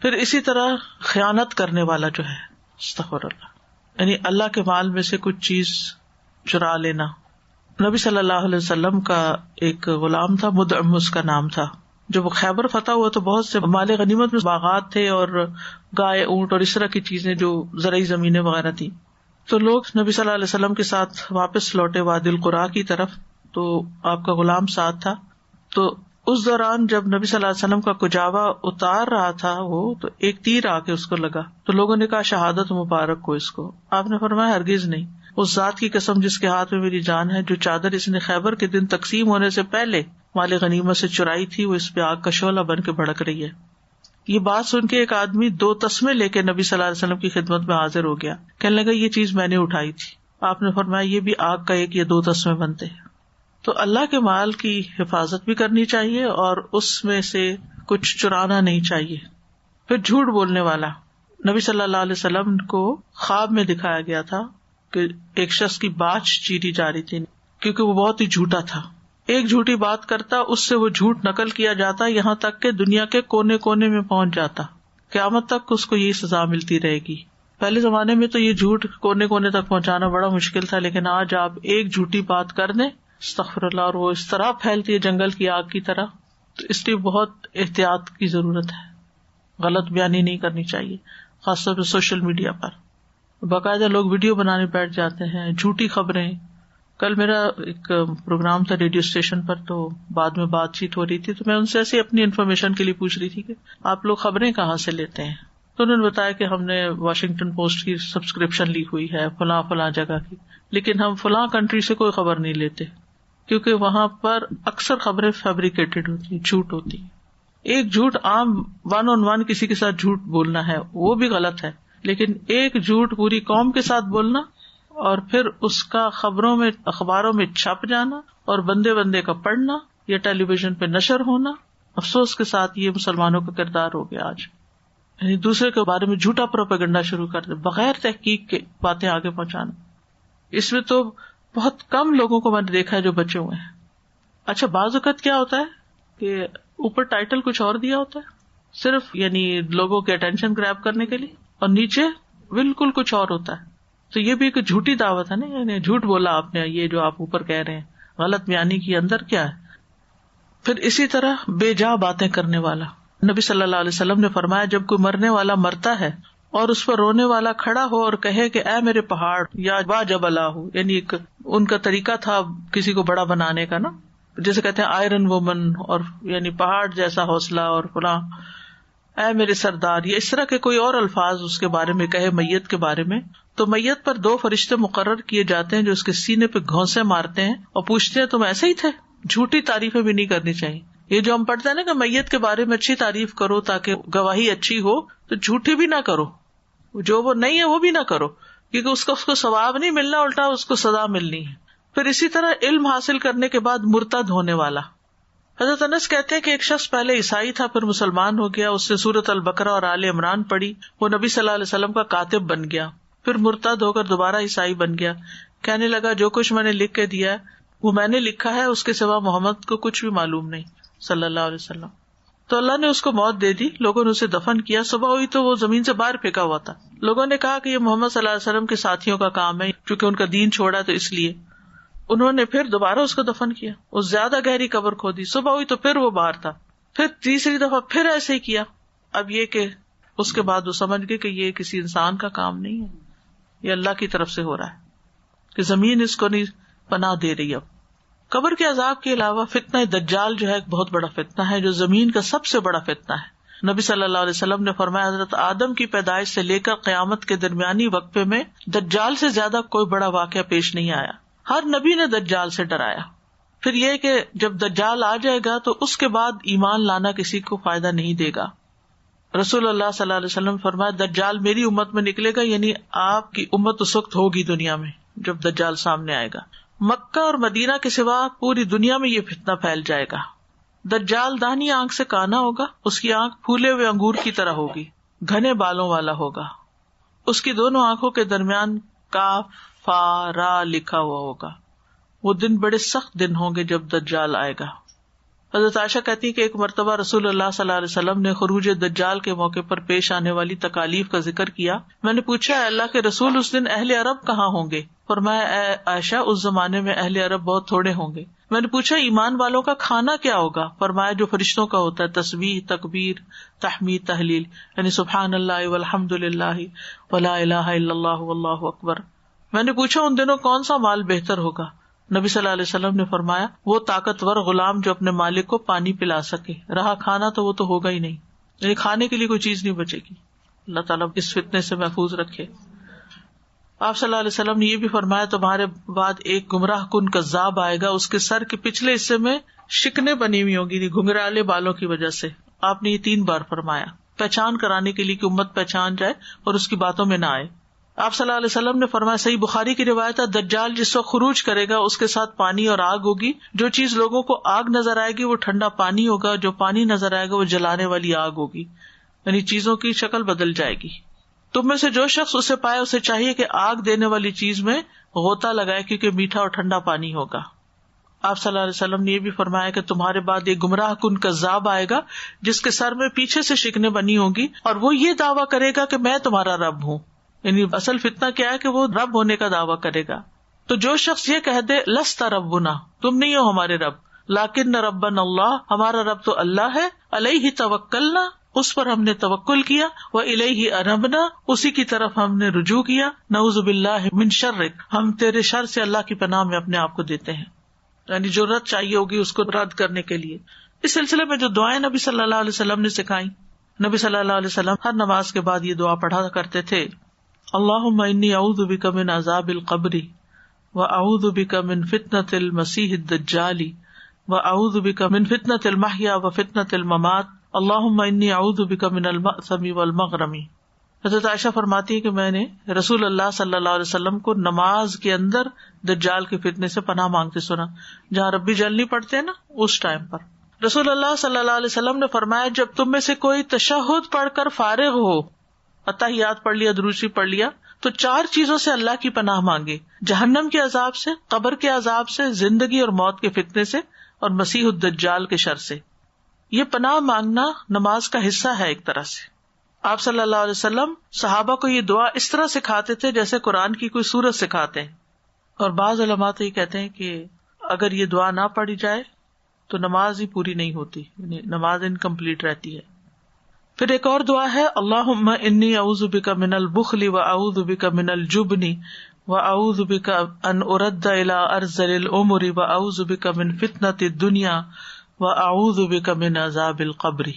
پھر اسی طرح خیانت کرنے والا جو ہے، استغفر اللہ، یعنی اللہ کے مال میں سے کچھ چیز چرا لینا۔ نبی صلی اللہ علیہ وسلم کا ایک غلام تھا، مدعم اس کا نام تھا۔ جب وہ خیبر فتح ہوا تو بہت سے مال غنیمت میں باغات تھے اور گائے، اونٹ اور اس طرح کی چیزیں جو زرعی زمینیں وغیرہ تھی۔ تو لوگ نبی صلی اللہ علیہ وسلم کے ساتھ واپس لوٹے وادی القرا کی طرف، تو آپ کا غلام ساتھ تھا۔ تو اس دوران جب نبی صلی اللہ علیہ وسلم کا کجاوا اتار رہا تھا وہ، تو ایک تیر آ کے اس کو لگا، تو لوگوں نے کہا شہادت مبارک ہو اس کو۔ آپ نے فرمایا ہرگز نہیں، اس ذات کی قسم جس کے ہاتھ میں میری جان ہے، جو چادر اس نے خیبر کے دن تقسیم ہونے سے پہلے مال غنیمت سے چرائی تھی، وہ اس پہ آگ کا شعلہ بن کے بھڑک رہی ہے۔ یہ بات سن کے ایک آدمی 2 تسمے لے کے نبی صلی اللہ علیہ وسلم کی خدمت میں حاضر ہو گیا، کہنے لگا یہ چیز میں نے اٹھائی تھی۔ آپ نے فرمایا یہ بھی آگ کا ایک یا 2 تسمے بنتے ہیں۔ تو اللہ کے مال کی حفاظت بھی کرنی چاہیے اور اس میں سے کچھ چرانا نہیں چاہیے۔ پھر جھوٹ بولنے والا، نبی صلی اللہ علیہ وسلم کو خواب میں دکھایا گیا تھا کہ ایک شخص کی باچھ چیری جا رہی تھی، کیونکہ وہ بہت ہی جھوٹا تھا. ایک جھوٹی بات کرتا، اس سے وہ جھوٹ نقل کیا جاتا، یہاں تک کہ دنیا کے کونے کونے میں پہنچ جاتا. قیامت تک اس کو یہی سزا ملتی رہے گی. پہلے زمانے میں تو یہ جھوٹ کونے کونے تک پہنچانا بڑا مشکل تھا، لیکن آج آپ ایک جھوٹی بات کر دیں، استغفر اللہ، اور وہ اس طرح پھیلتی ہے جنگل کی آگ کی طرح. تو اس لیے بہت احتیاط کی ضرورت ہے. غلط بیانی نہیں کرنی چاہیے، خاص طور پہ سوشل میڈیا پر. باقاعدہ لوگ ویڈیو بنانے بیٹھ جاتے ہیں، جھوٹی خبریں. کل میرا ایک پروگرام تھا ریڈیو اسٹیشن پر، تو بعد میں بات چیت ہو رہی تھی، تو میں ان سے ایسے اپنی انفارمیشن کے لیے پوچھ رہی تھی کہ آپ لوگ خبریں کہاں سے لیتے ہیں. تو انہوں نے بتایا کہ ہم نے واشنگٹن پوسٹ کی سبسکرپشن لی ہوئی ہے، فلاں فلاں جگہ کی، لیکن ہم فلاں کنٹری سے کوئی خبر نہیں لیتے، کیونکہ وہاں پر اکثر خبریں فیبریکیٹڈ ہوتی ہیں، جھوٹ ہوتی ہیں. ایک جھوٹ عام 1 on 1 کسی کے ساتھ جھوٹ بولنا ہے، وہ بھی غلط ہے، لیکن ایک جھوٹ پوری قوم کے ساتھ بولنا اور پھر اس کا خبروں میں، اخباروں میں چھپ جانا اور بندے بندے کا پڑھنا یا ٹیلی ویژن پہ نشر ہونا، افسوس کے ساتھ یہ مسلمانوں کا کردار ہو گیا آج. یعنی دوسرے کے بارے میں جھوٹا پروپیگنڈا شروع کر دے، بغیر تحقیق کے باتیں آگے پہنچانا. اس میں تو بہت کم لوگوں کو میں نے دیکھا ہے جو بچے ہوئے ہیں. اچھا، بعض اوقات کیا ہوتا ہے کہ اوپر ٹائٹل کچھ اور دیا ہوتا ہے، صرف یعنی لوگوں کے اٹینشن گریب کرنے کے لیے، اور نیچے بالکل کچھ اور ہوتا ہے. تو یہ بھی ایک جھوٹی دعوت ہے نا، یعنی جھوٹ بولا آپ نے، یہ جو آپ اوپر کہہ رہے ہیں غلط بیانی کی اندر کیا ہے. پھر اسی طرح بے جا باتیں کرنے والا. نبی صلی اللہ علیہ وسلم نے فرمایا جب کوئی مرنے والا مرتا ہے اور اس پر رونے والا کھڑا ہو اور کہے کہ اے میرے پہاڑ یا وا جبل، یعنی ایک ان کا طریقہ تھا کسی کو بڑا بنانے کا نا، جیسے کہتے ہیں آئرن وومن، اور یعنی پہاڑ جیسا حوصلہ اور فلاں، اے میرے سردار، یہ اس طرح کے کوئی اور الفاظ اس کے بارے میں کہے میت کے بارے میں، تو میت پر 2 فرشتے مقرر کیے جاتے ہیں جو اس کے سینے پہ گھونسے مارتے ہیں اور پوچھتے ہیں تم ایسے ہی تھے. جھوٹی تعریفیں بھی نہیں کرنی چاہیے. یہ جو ہم پڑھتے ہیں نا کہ میت کے بارے میں اچھی تعریف کرو تاکہ گواہی اچھی ہو، تو جھوٹی بھی نہ کرو، جو وہ نہیں ہے وہ بھی نہ کرو، کیونکہ اس کو ثواب نہیں ملنا، الٹا اس کو سزا ملنی ہے. پھر اسی طرح علم حاصل کرنے کے بعد مرتد ہونے والا. حضرت انس کہتے ہیں کہ ایک شخص پہلے عیسائی تھا، پھر مسلمان ہو گیا، اس نے سورۃ البقرہ اور آل عمران پڑھی، وہ نبی صلی اللہ علیہ وسلم کا کاتب بن گیا، پھر مرتد ہو کر دوبارہ عیسائی بن گیا. کہنے لگا جو کچھ میں نے لکھ کے دیا ہے وہ میں نے لکھا ہے، اس کے سوا محمد کو کچھ بھی معلوم نہیں صلی اللہ علیہ وسلم. تو اللہ نے اس کو موت دے دی، لوگوں نے اسے دفن کیا. صبح ہوئی تو وہ زمین سے باہر پھینکا ہوا تھا. لوگوں نے کہا کہ یہ محمد صلی اللہ علیہ وسلم کے ساتھیوں کا کام ہے، چونکہ ان کا دین چھوڑا تو اس لیے. انہوں نے پھر دوبارہ اس کو دفن کیا، اس زیادہ گہری قبر کھودی. صبح ہوئی تو پھر وہ باہر تھا، پھر تیسری دفعہ پھر ایسے ہی کیا. اب یہ کہ اس کے بعد وہ سمجھ گئے کہ یہ کسی انسان کا کام نہیں ہے، یہ اللہ کی طرف سے ہو رہا ہے کہ زمین اس کو نہیں پناہ دے رہی. اب قبر کے عذاب کے علاوہ فتنہ دجال جو ہے ایک بہت بڑا فتنہ ہے، جو زمین کا سب سے بڑا فتنہ ہے. نبی صلی اللہ علیہ وسلم نے فرمایا حضرت آدم کی پیدائش سے لے کر قیامت کے درمیانی وقفے میں دجال سے زیادہ کوئی بڑا واقعہ پیش نہیں آیا. ہر نبی نے دجال سے ڈرایا. پھر یہ کہ جب دجال آ جائے گا تو اس کے بعد ایمان لانا کسی کو فائدہ نہیں دے گا. رسول اللہ صلی اللہ علیہ وسلم فرمایا دجال میری امت میں نکلے گا، یعنی آپ کی امت اس وقت ہوگی دنیا میں جب دجال سامنے آئے گا. مکہ اور مدینہ کے سوا پوری دنیا میں یہ فتنہ پھیل جائے گا. دجال داہنی آنکھ سے کانا ہوگا، اس کی آنکھ پھولے ہوئے انگور کی طرح ہوگی، گھنے بالوں والا ہوگا، اس کی دونوں آنکھوں کے درمیان کاف فا را لکھا ہوا ہوگا. وہ دن بڑے سخت دن ہوں گے جب دجال آئے گا. حضرت عائشہ کہتی ہے کہ ایک مرتبہ رسول اللہ صلی اللہ علیہ وسلم نے خروج دجال کے موقع پر پیش آنے والی تکالیف کا ذکر کیا. میں نے پوچھا اے اللہ کے رسول اس دن اہل عرب کہاں ہوں گے؟ فرمایا اے عائشہ اس زمانے میں اہل عرب بہت تھوڑے ہوں گے. میں نے پوچھا ایمان والوں کا کھانا کیا ہوگا؟ فرمایا جو فرشتوں کا ہوتا ہے، تسبیح، تکبیر، تحمید، تحلیل، یعنی سبحان اللہ والحمد للہ ولا الہ الا اللہ واللہ اکبر. میں نے پوچھا ان دنوں کون سا مال بہتر ہوگا؟ نبی صلی اللہ علیہ وسلم نے فرمایا وہ طاقتور غلام جو اپنے مالک کو پانی پلا سکے. رہا کھانا تو وہ تو ہوگا ہی نہیں، یعنی کھانے کے لیے کوئی چیز نہیں بچے گی. اللہ تعالیٰ اس فتنے سے محفوظ رکھے. آپ صلی اللہ علیہ وسلم نے یہ بھی فرمایا تمہارے بعد ایک گمراہ کن کذاب آئے گا، اس کے سر کے پچھلے حصے میں شکنیں بنی ہوئی ہوں گی گھنگرالے بالوں کی وجہ سے. آپ نے یہ 3 بار فرمایا، پہچان کرانے کے لیے کہ امت پہچان جائے اور اس کی باتوں میں نہ آئے. آپ صلی اللہ علیہ وسلم نے فرمایا، صحیح بخاری کی روایت ہے، دجال جس وقت خروج کرے گا اس کے ساتھ پانی اور آگ ہوگی. جو چیز لوگوں کو آگ نظر آئے گی وہ ٹھنڈا پانی ہوگا، جو پانی نظر آئے گا وہ جلانے والی آگ ہوگی، یعنی چیزوں کی شکل بدل جائے گی. تم میں سے جو شخص اسے پائے اسے چاہیے کہ آگ دینے والی چیز میں غوطہ لگائے، کیونکہ میٹھا اور ٹھنڈا پانی ہوگا. آپ صلی اللہ علیہ وسلم نے یہ بھی فرمایا کہ تمہارے بعد ایک گمراہ کن کذاب آئے گا جس کے سر میں پیچھے سے شکنیں بنی ہوں گی، اور وہ یہ دعویٰ کرے گا کہ میں تمہارا رب ہوں. یعنی اصل فتنہ کیا ہے کہ وہ رب ہونے کا دعویٰ کرے گا. تو جو شخص یہ کہہ دے لست ربنا، تم نہیں ہو ہمارے رب، لیکن ربنا اللہ، ہمارا رب تو اللہ ہے، علیہ توکلنا، اس پر ہم نے توکل کیا، وإلیہ انبنا، اسی کی طرف ہم نے رجوع کیا، نعوذ باللہ من شرک، ہم تیرے شر سے اللہ کی پناہ میں اپنے آپ کو دیتے ہیں. یعنی جو رد چاہیے ہوگی اس کو رد کرنے کے لیے. اس سلسلے میں جو دعائیں نبی صلی اللہ علیہ وسلم نے سکھائیں، نبی صلی اللہ علیہ وسلم ہر نماز کے بعد یہ دعا پڑھا کرتے تھے، اللہم انی اعوذ بک من عذاب القبر واعوذ بک من فتنۃ المسیح الدجال واعوذ بک من فتنۃ المحیا وفتنۃ الممات اللہم انی اعوذ بک من المأثم والمغرم. حضرت عائشہ فرماتی ہے کہ میں نے رسول اللہ صلی اللہ علیہ وسلم کو نماز کے اندر دجال کے فتنے سے پناہ مانگتے سنا. جہاں ربی جلنی پڑھتے ہیں نا اس ٹائم پر رسول اللہ صلی اللہ علیہ وسلم نے فرمایا جب تم میں سے کوئی تشہد پڑھ کر فارغ ہو، اتحیات پڑھ لیا، دروشی پڑھ لیا، تو 4 چیزوں سے اللہ کی پناہ مانگے، جہنم کے عذاب سے، قبر کے عذاب سے، زندگی اور موت کے فتنے سے، اور مسیح الدجال کے شر سے. یہ پناہ مانگنا نماز کا حصہ ہے ایک طرح سے. آپ صلی اللہ علیہ وسلم صحابہ کو یہ دعا اس طرح سکھاتے تھے جیسے قرآن کی کوئی سورت سکھاتے ہیں. اور بعض علماء تو یہ کہتے ہیں کہ اگر یہ دعا نہ پڑھی جائے تو نماز ہی پوری نہیں ہوتی، یعنی نماز انکمپلیٹ رہتی ہے. پھر ایک اور دعا ہے، اللہم انی اعوذ بک من البخل واعوذ بک من الجبن واعوذ بک ان ارد الی ارذل الامور واعوذ بک من فتنۃ الدنیا واعوذ بک من عذاب القبر.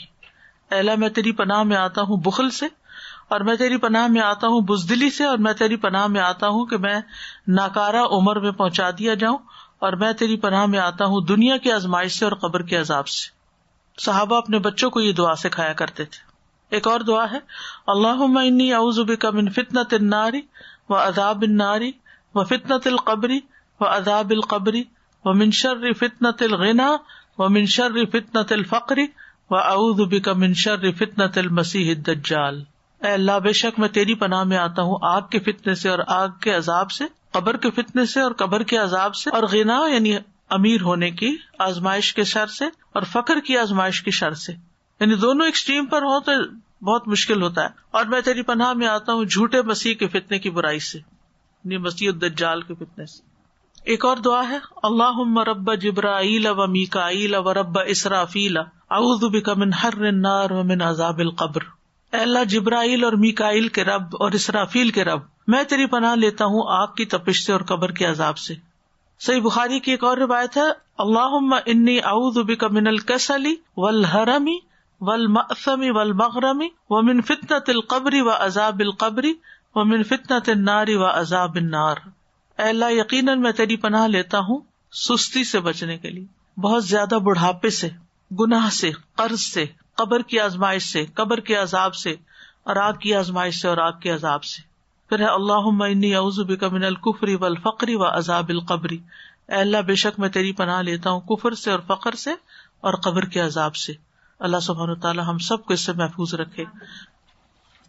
اے اللہ میں تیری پناہ میں آتا ہوں بخل سے، اور میں تیری پناہ میں آتا ہوں بزدلی سے، اور میں تیری پناہ میں آتا ہوں کہ میں ناکارہ عمر میں پہنچا دیا جاؤں، اور میں تیری پناہ میں آتا ہوں دنیا کی آزمائش سے اور قبر کے عذاب سے. صحابہ اپنے بچوں کو یہ دعا سکھایا کرتے تھے. ایک اور دعا ہے، اللہم انی اعوذ بک من فتنۃ النار وعذاب النار وفتنۃ القبر وعذاب القبر ومن شر فتنۃ الغنی ومن شر فتنۃ الفقر واعوذ بک من شر فتنۃ المسیح الدجال. اے اللہ بے شک میں تیری پناہ میں آتا ہوں آگ کے فتنے سے اور آگ کے عذاب سے، قبر کے فتنے سے اور قبر کے عذاب سے، اور غنا یعنی امیر ہونے کی آزمائش کے شر سے، اور فقر کی آزمائش کی شر سے. یعنی دونوں ایکسٹریم پر ہو تو بہت مشکل ہوتا ہے. اور میں تیری پناہ میں آتا ہوں جھوٹے مسیح کے فتنے کی برائی سے، یعنی مسیح الدجال کے فتنے سے. ایک اور دعا ہے، اللہم رب جبرائیل و میکائیل و رب اسرافیل اعوذ بک من حر النار ومن عذاب القبر. اے اللہ جبرائیل اور میکائیل کے رب اور اسرافیل کے رب، میں تیری پناہ لیتا ہوں آگ کی تپش سے اور قبر کے عذاب سے. صحیح بخاری کی ایک اور روایت ہے، اللہم انی اعوذ بک من الکسل والحرم والمأثم والمغرم ومن فتنۃ القبر وعذاب القبر ومن فتنۃ النار وعذاب النار. اے اللہ یقیناً میں تیری پناہ لیتا ہوں سستی سے بچنے کے لیے، بہت زیادہ بڑھاپے سے، گناہ سے، قرض سے، قبر کی آزمائش سے، قبر کے عذاب سے، اور آگ کی آزمائش سے اور آگ کے عذاب سے. پھر ہے اللہم انی اعوذ بک من الکفر والفقر وعذاب القبر. اے اللہ بے شک میں تیری پناہ لیتا ہوں کفر سے اور فقر سے اور قبر کے عذاب سے. اللہ سبحانہ وتعالی ہم سب کو اس سے محفوظ رکھے.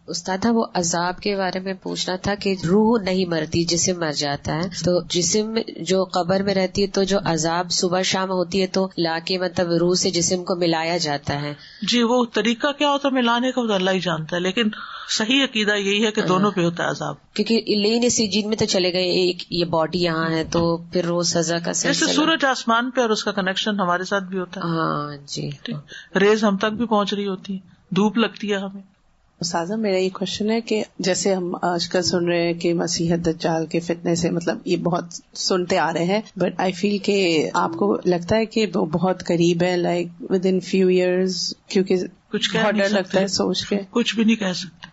استاد وہ عذاب کے بارے میں پوچھنا تھا کہ روح نہیں مرتی، جسم مر جاتا ہے، تو جسم جو قبر میں رہتی ہے تو جو عذاب صبح شام ہوتی ہے تو لا کے مطلب روح سے جسم کو ملایا جاتا ہے. جی وہ طریقہ کیا ہوتا ہے ملانے کا، وہ اللہ ہی جانتا ہے، لیکن صحیح عقیدہ یہی ہے کہ دونوں پہ ہوتا ہے عذاب. کیونکہ لین سجین میں تو چلے گئے، ایک یہ باڈی یہاں ہے تو پھر روز سزا کا جیسے سورج آسمان پہ اور اس کا کنیکشن ہمارے ساتھ بھی ہوتا ہے. ہاں جی، ریز ہم تک بھی پہنچ رہی ہوتی ہے، دھوپ لگتی ہے ہمیں. استاذہ میرا یہ کوشچن ہے کہ جیسے ہم آج کل سن رہے ہیں کہ مسیح دجال کے فتنے سے، مطلب یہ بہت سنتے آ رہے ہیں، بٹ آئی فیل کہ آپ کو لگتا ہے کہ وہ بہت قریب ہے، like with in few years, کیونکہ کچھ بہت ڈر لگتا ہے سوچ کے. کچھ بھی نہیں کہہ سکتے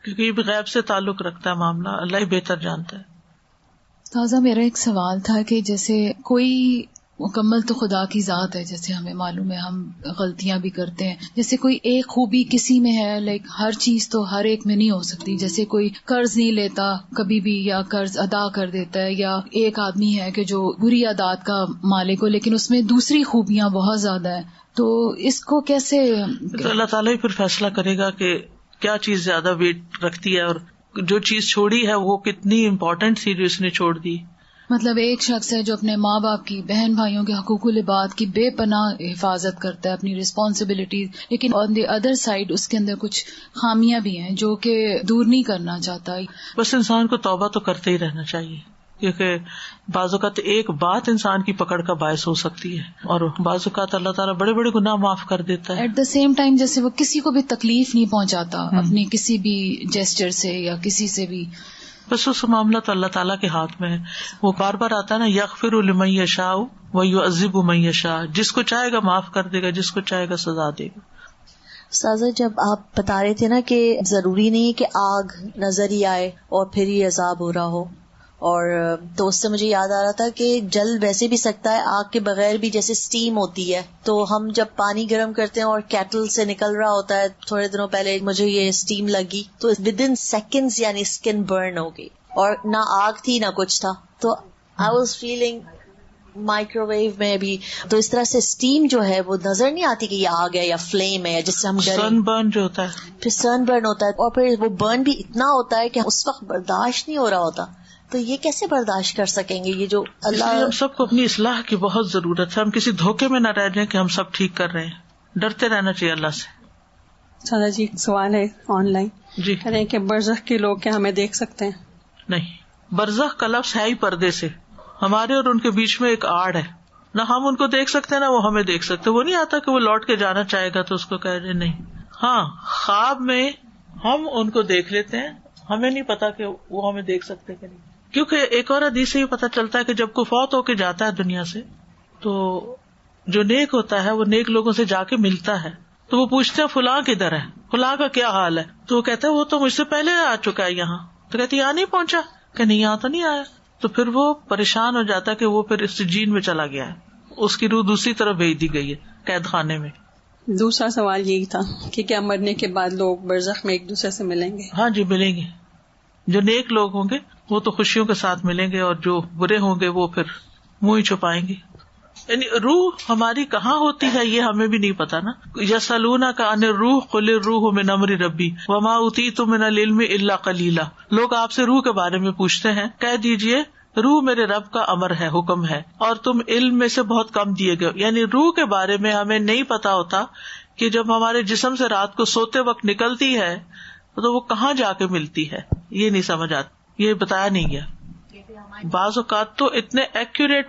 کیونکہ یہ بھی غیب سے تعلق رکھتا ہے معاملہ، اللہ ہی بہتر جانتا ہے. استاذہ میرا ایک سوال تھا کہ جیسے کوئی مکمل تو خدا کی ذات ہے، جیسے ہمیں معلوم ہے ہم غلطیاں بھی کرتے ہیں، جیسے کوئی ایک خوبی کسی میں ہے، لائک ہر چیز تو ہر ایک میں نہیں ہو سکتی، جیسے کوئی قرض نہیں لیتا کبھی بھی یا قرض ادا کر دیتا ہے، یا ایک آدمی ہے کہ جو بری عادات کا مالک ہو لیکن اس میں دوسری خوبیاں بہت زیادہ ہیں، تو اس کو کیسے تو اللہ تعالیٰ ہی پھر فیصلہ کرے گا کہ کیا چیز زیادہ ویٹ رکھتی ہے، اور جو چیز چھوڑی ہے وہ کتنی امپورٹنٹ تھی جو اس نے چھوڑ دی. مطلب ایک شخص ہے جو اپنے ماں باپ کی، بہن بھائیوں کے حقوق العباد کی بے پناہ حفاظت کرتا ہے، اپنی رسپانسبلٹیز، لیکن آن دی ادر سائڈ اس کے اندر کچھ خامیاں بھی ہیں جو کہ دور نہیں کرنا چاہتا. بس انسان کو توبہ تو کرتے ہی رہنا چاہیے، کیونکہ بعض اوقات ایک بات انسان کی پکڑ کا باعث ہو سکتی ہے، اور بعض اوقات اللہ تعالیٰ بڑے بڑے گناہ معاف کر دیتا ہے. ایٹ دا سیم ٹائم جیسے وہ کسی کو بھی تکلیف نہیں پہنچاتا اپنی کسی بھی جیسچر سے یا کسی سے بھی. بس اس معاملہ تو اللہ تعالیٰ کے ہاتھ میں ہے. وہ بار بار آتا ہے نا، یغفر لمن یشاء ویعذب من یشاء، جس کو چاہے گا معاف کر دے گا، جس کو چاہے گا سزا دے گا. سازا جب آپ بتا رہے تھے نا کہ ضروری نہیں کہ آگ نظر ہی آئے اور پھر ہی عذاب ہو رہا ہو، اور تو اس سے مجھے یاد آ رہا تھا کہ جل ویسے بھی سکتا ہے آگ کے بغیر بھی، جیسے اسٹیم ہوتی ہے تو ہم جب پانی گرم کرتے ہیں اور کیٹل سے نکل رہا ہوتا ہے، تھوڑے دنوں پہلے مجھے یہ اسٹیم لگی تو ود ان سیکنڈز یعنی اسکن برن ہو گئی، اور نہ آگ تھی نہ کچھ تھا. تو I was feeling microwave میں بھی تو اس طرح سے اسٹیم جو ہے وہ نظر نہیں آتی کہ یہ آگ ہے یا فلیم ہے یا جس سے ہم ڈریں. سن برن جو ہوتا ہے، پھر سن برن ہوتا ہے، اور پھر وہ برن بھی اتنا ہوتا ہے کہ اس وقت برداشت نہیں ہو رہا ہوتا. تو یہ کیسے برداشت کر سکیں گے؟ یہ جو اللہ، ہم سب کو اپنی اصلاح کی بہت ضرورت ہے. ہم کسی دھوکے میں نہ رہ جائیں کہ ہم سب ٹھیک کر رہے ہیں، ڈرتے رہنا چاہیے اللہ سے. سادہ جی سوال ہے آن لائن، جی کہہ رہے ہیں کہ برزخ کے لوگ کیا ہمیں دیکھ سکتے ہیں؟ نہیں، برزخ کا لفظ ہے ہی پردے سے، ہمارے اور ان کے بیچ میں ایک آڑ ہے. نہ ہم ان کو دیکھ سکتے ہیں نہ وہ ہمیں دیکھ سکتے. وہ نہیں آتا کہ وہ لوٹ کے جانا چاہے گا تو اس کو کہہ رہے نہیں. ہاں، خواب میں ہم ان کو دیکھ لیتے ہیں، ہمیں نہیں پتا کہ وہ ہمیں دیکھ سکتے کہ نہیں. کیونکہ ایک اور حدیث سے یہ پتا چلتا ہے کہ جب کوئی فوت ہو کے جاتا ہے دنیا سے تو جو نیک ہوتا ہے وہ نیک لوگوں سے جا کے ملتا ہے، تو وہ پوچھتے ہیں فلاں کدھر ہے، فلاں کا کیا حال ہے؟ تو وہ کہتا ہے وہ تو مجھ سے پہلے آ چکا ہے یہاں. تو کہتی یہاں نہیں پہنچا، کہ نہیں یہاں تو نہیں آیا. تو پھر وہ پریشان ہو جاتا ہے کہ وہ پھر اس سجین میں چلا گیا ہے، اس کی روح دوسری طرف بھیج دی گئی ہے قید خانے میں. دوسرا سوال یہی تھا کہ کیا مرنے کے بعد لوگ برزخ میں ایک دوسرے سے ملیں گے؟ ہاں جی ملیں گے. جو نیک لوگ ہوں گے وہ تو خوشیوں کے ساتھ ملیں گے، اور جو برے ہوں گے وہ پھر منہ ہی چھپائیں گے. یعنی روح ہماری کہاں ہوتی ہے یہ ہمیں بھی نہیں پتا نا. یسألونک عن الروح قل الروح من امر ربی وما اوتیتم من العلم الا قلیلا. لوگ آپ سے روح کے بارے میں پوچھتے ہیں، کہہ دیجئے روح میرے رب کا امر ہے، حکم ہے، اور تم علم میں سے بہت کم دیے گئے. یعنی روح کے بارے میں ہمیں نہیں پتا ہوتا کہ جب ہمارے جسم سے رات کو سوتے وقت نکلتی ہے تو وہ کہاں جا کے ملتی ہے، یہ نہیں سمجھ آتی، یہ بتایا نہیں گیا. بعض اوقات تو اتنے ایکوریٹ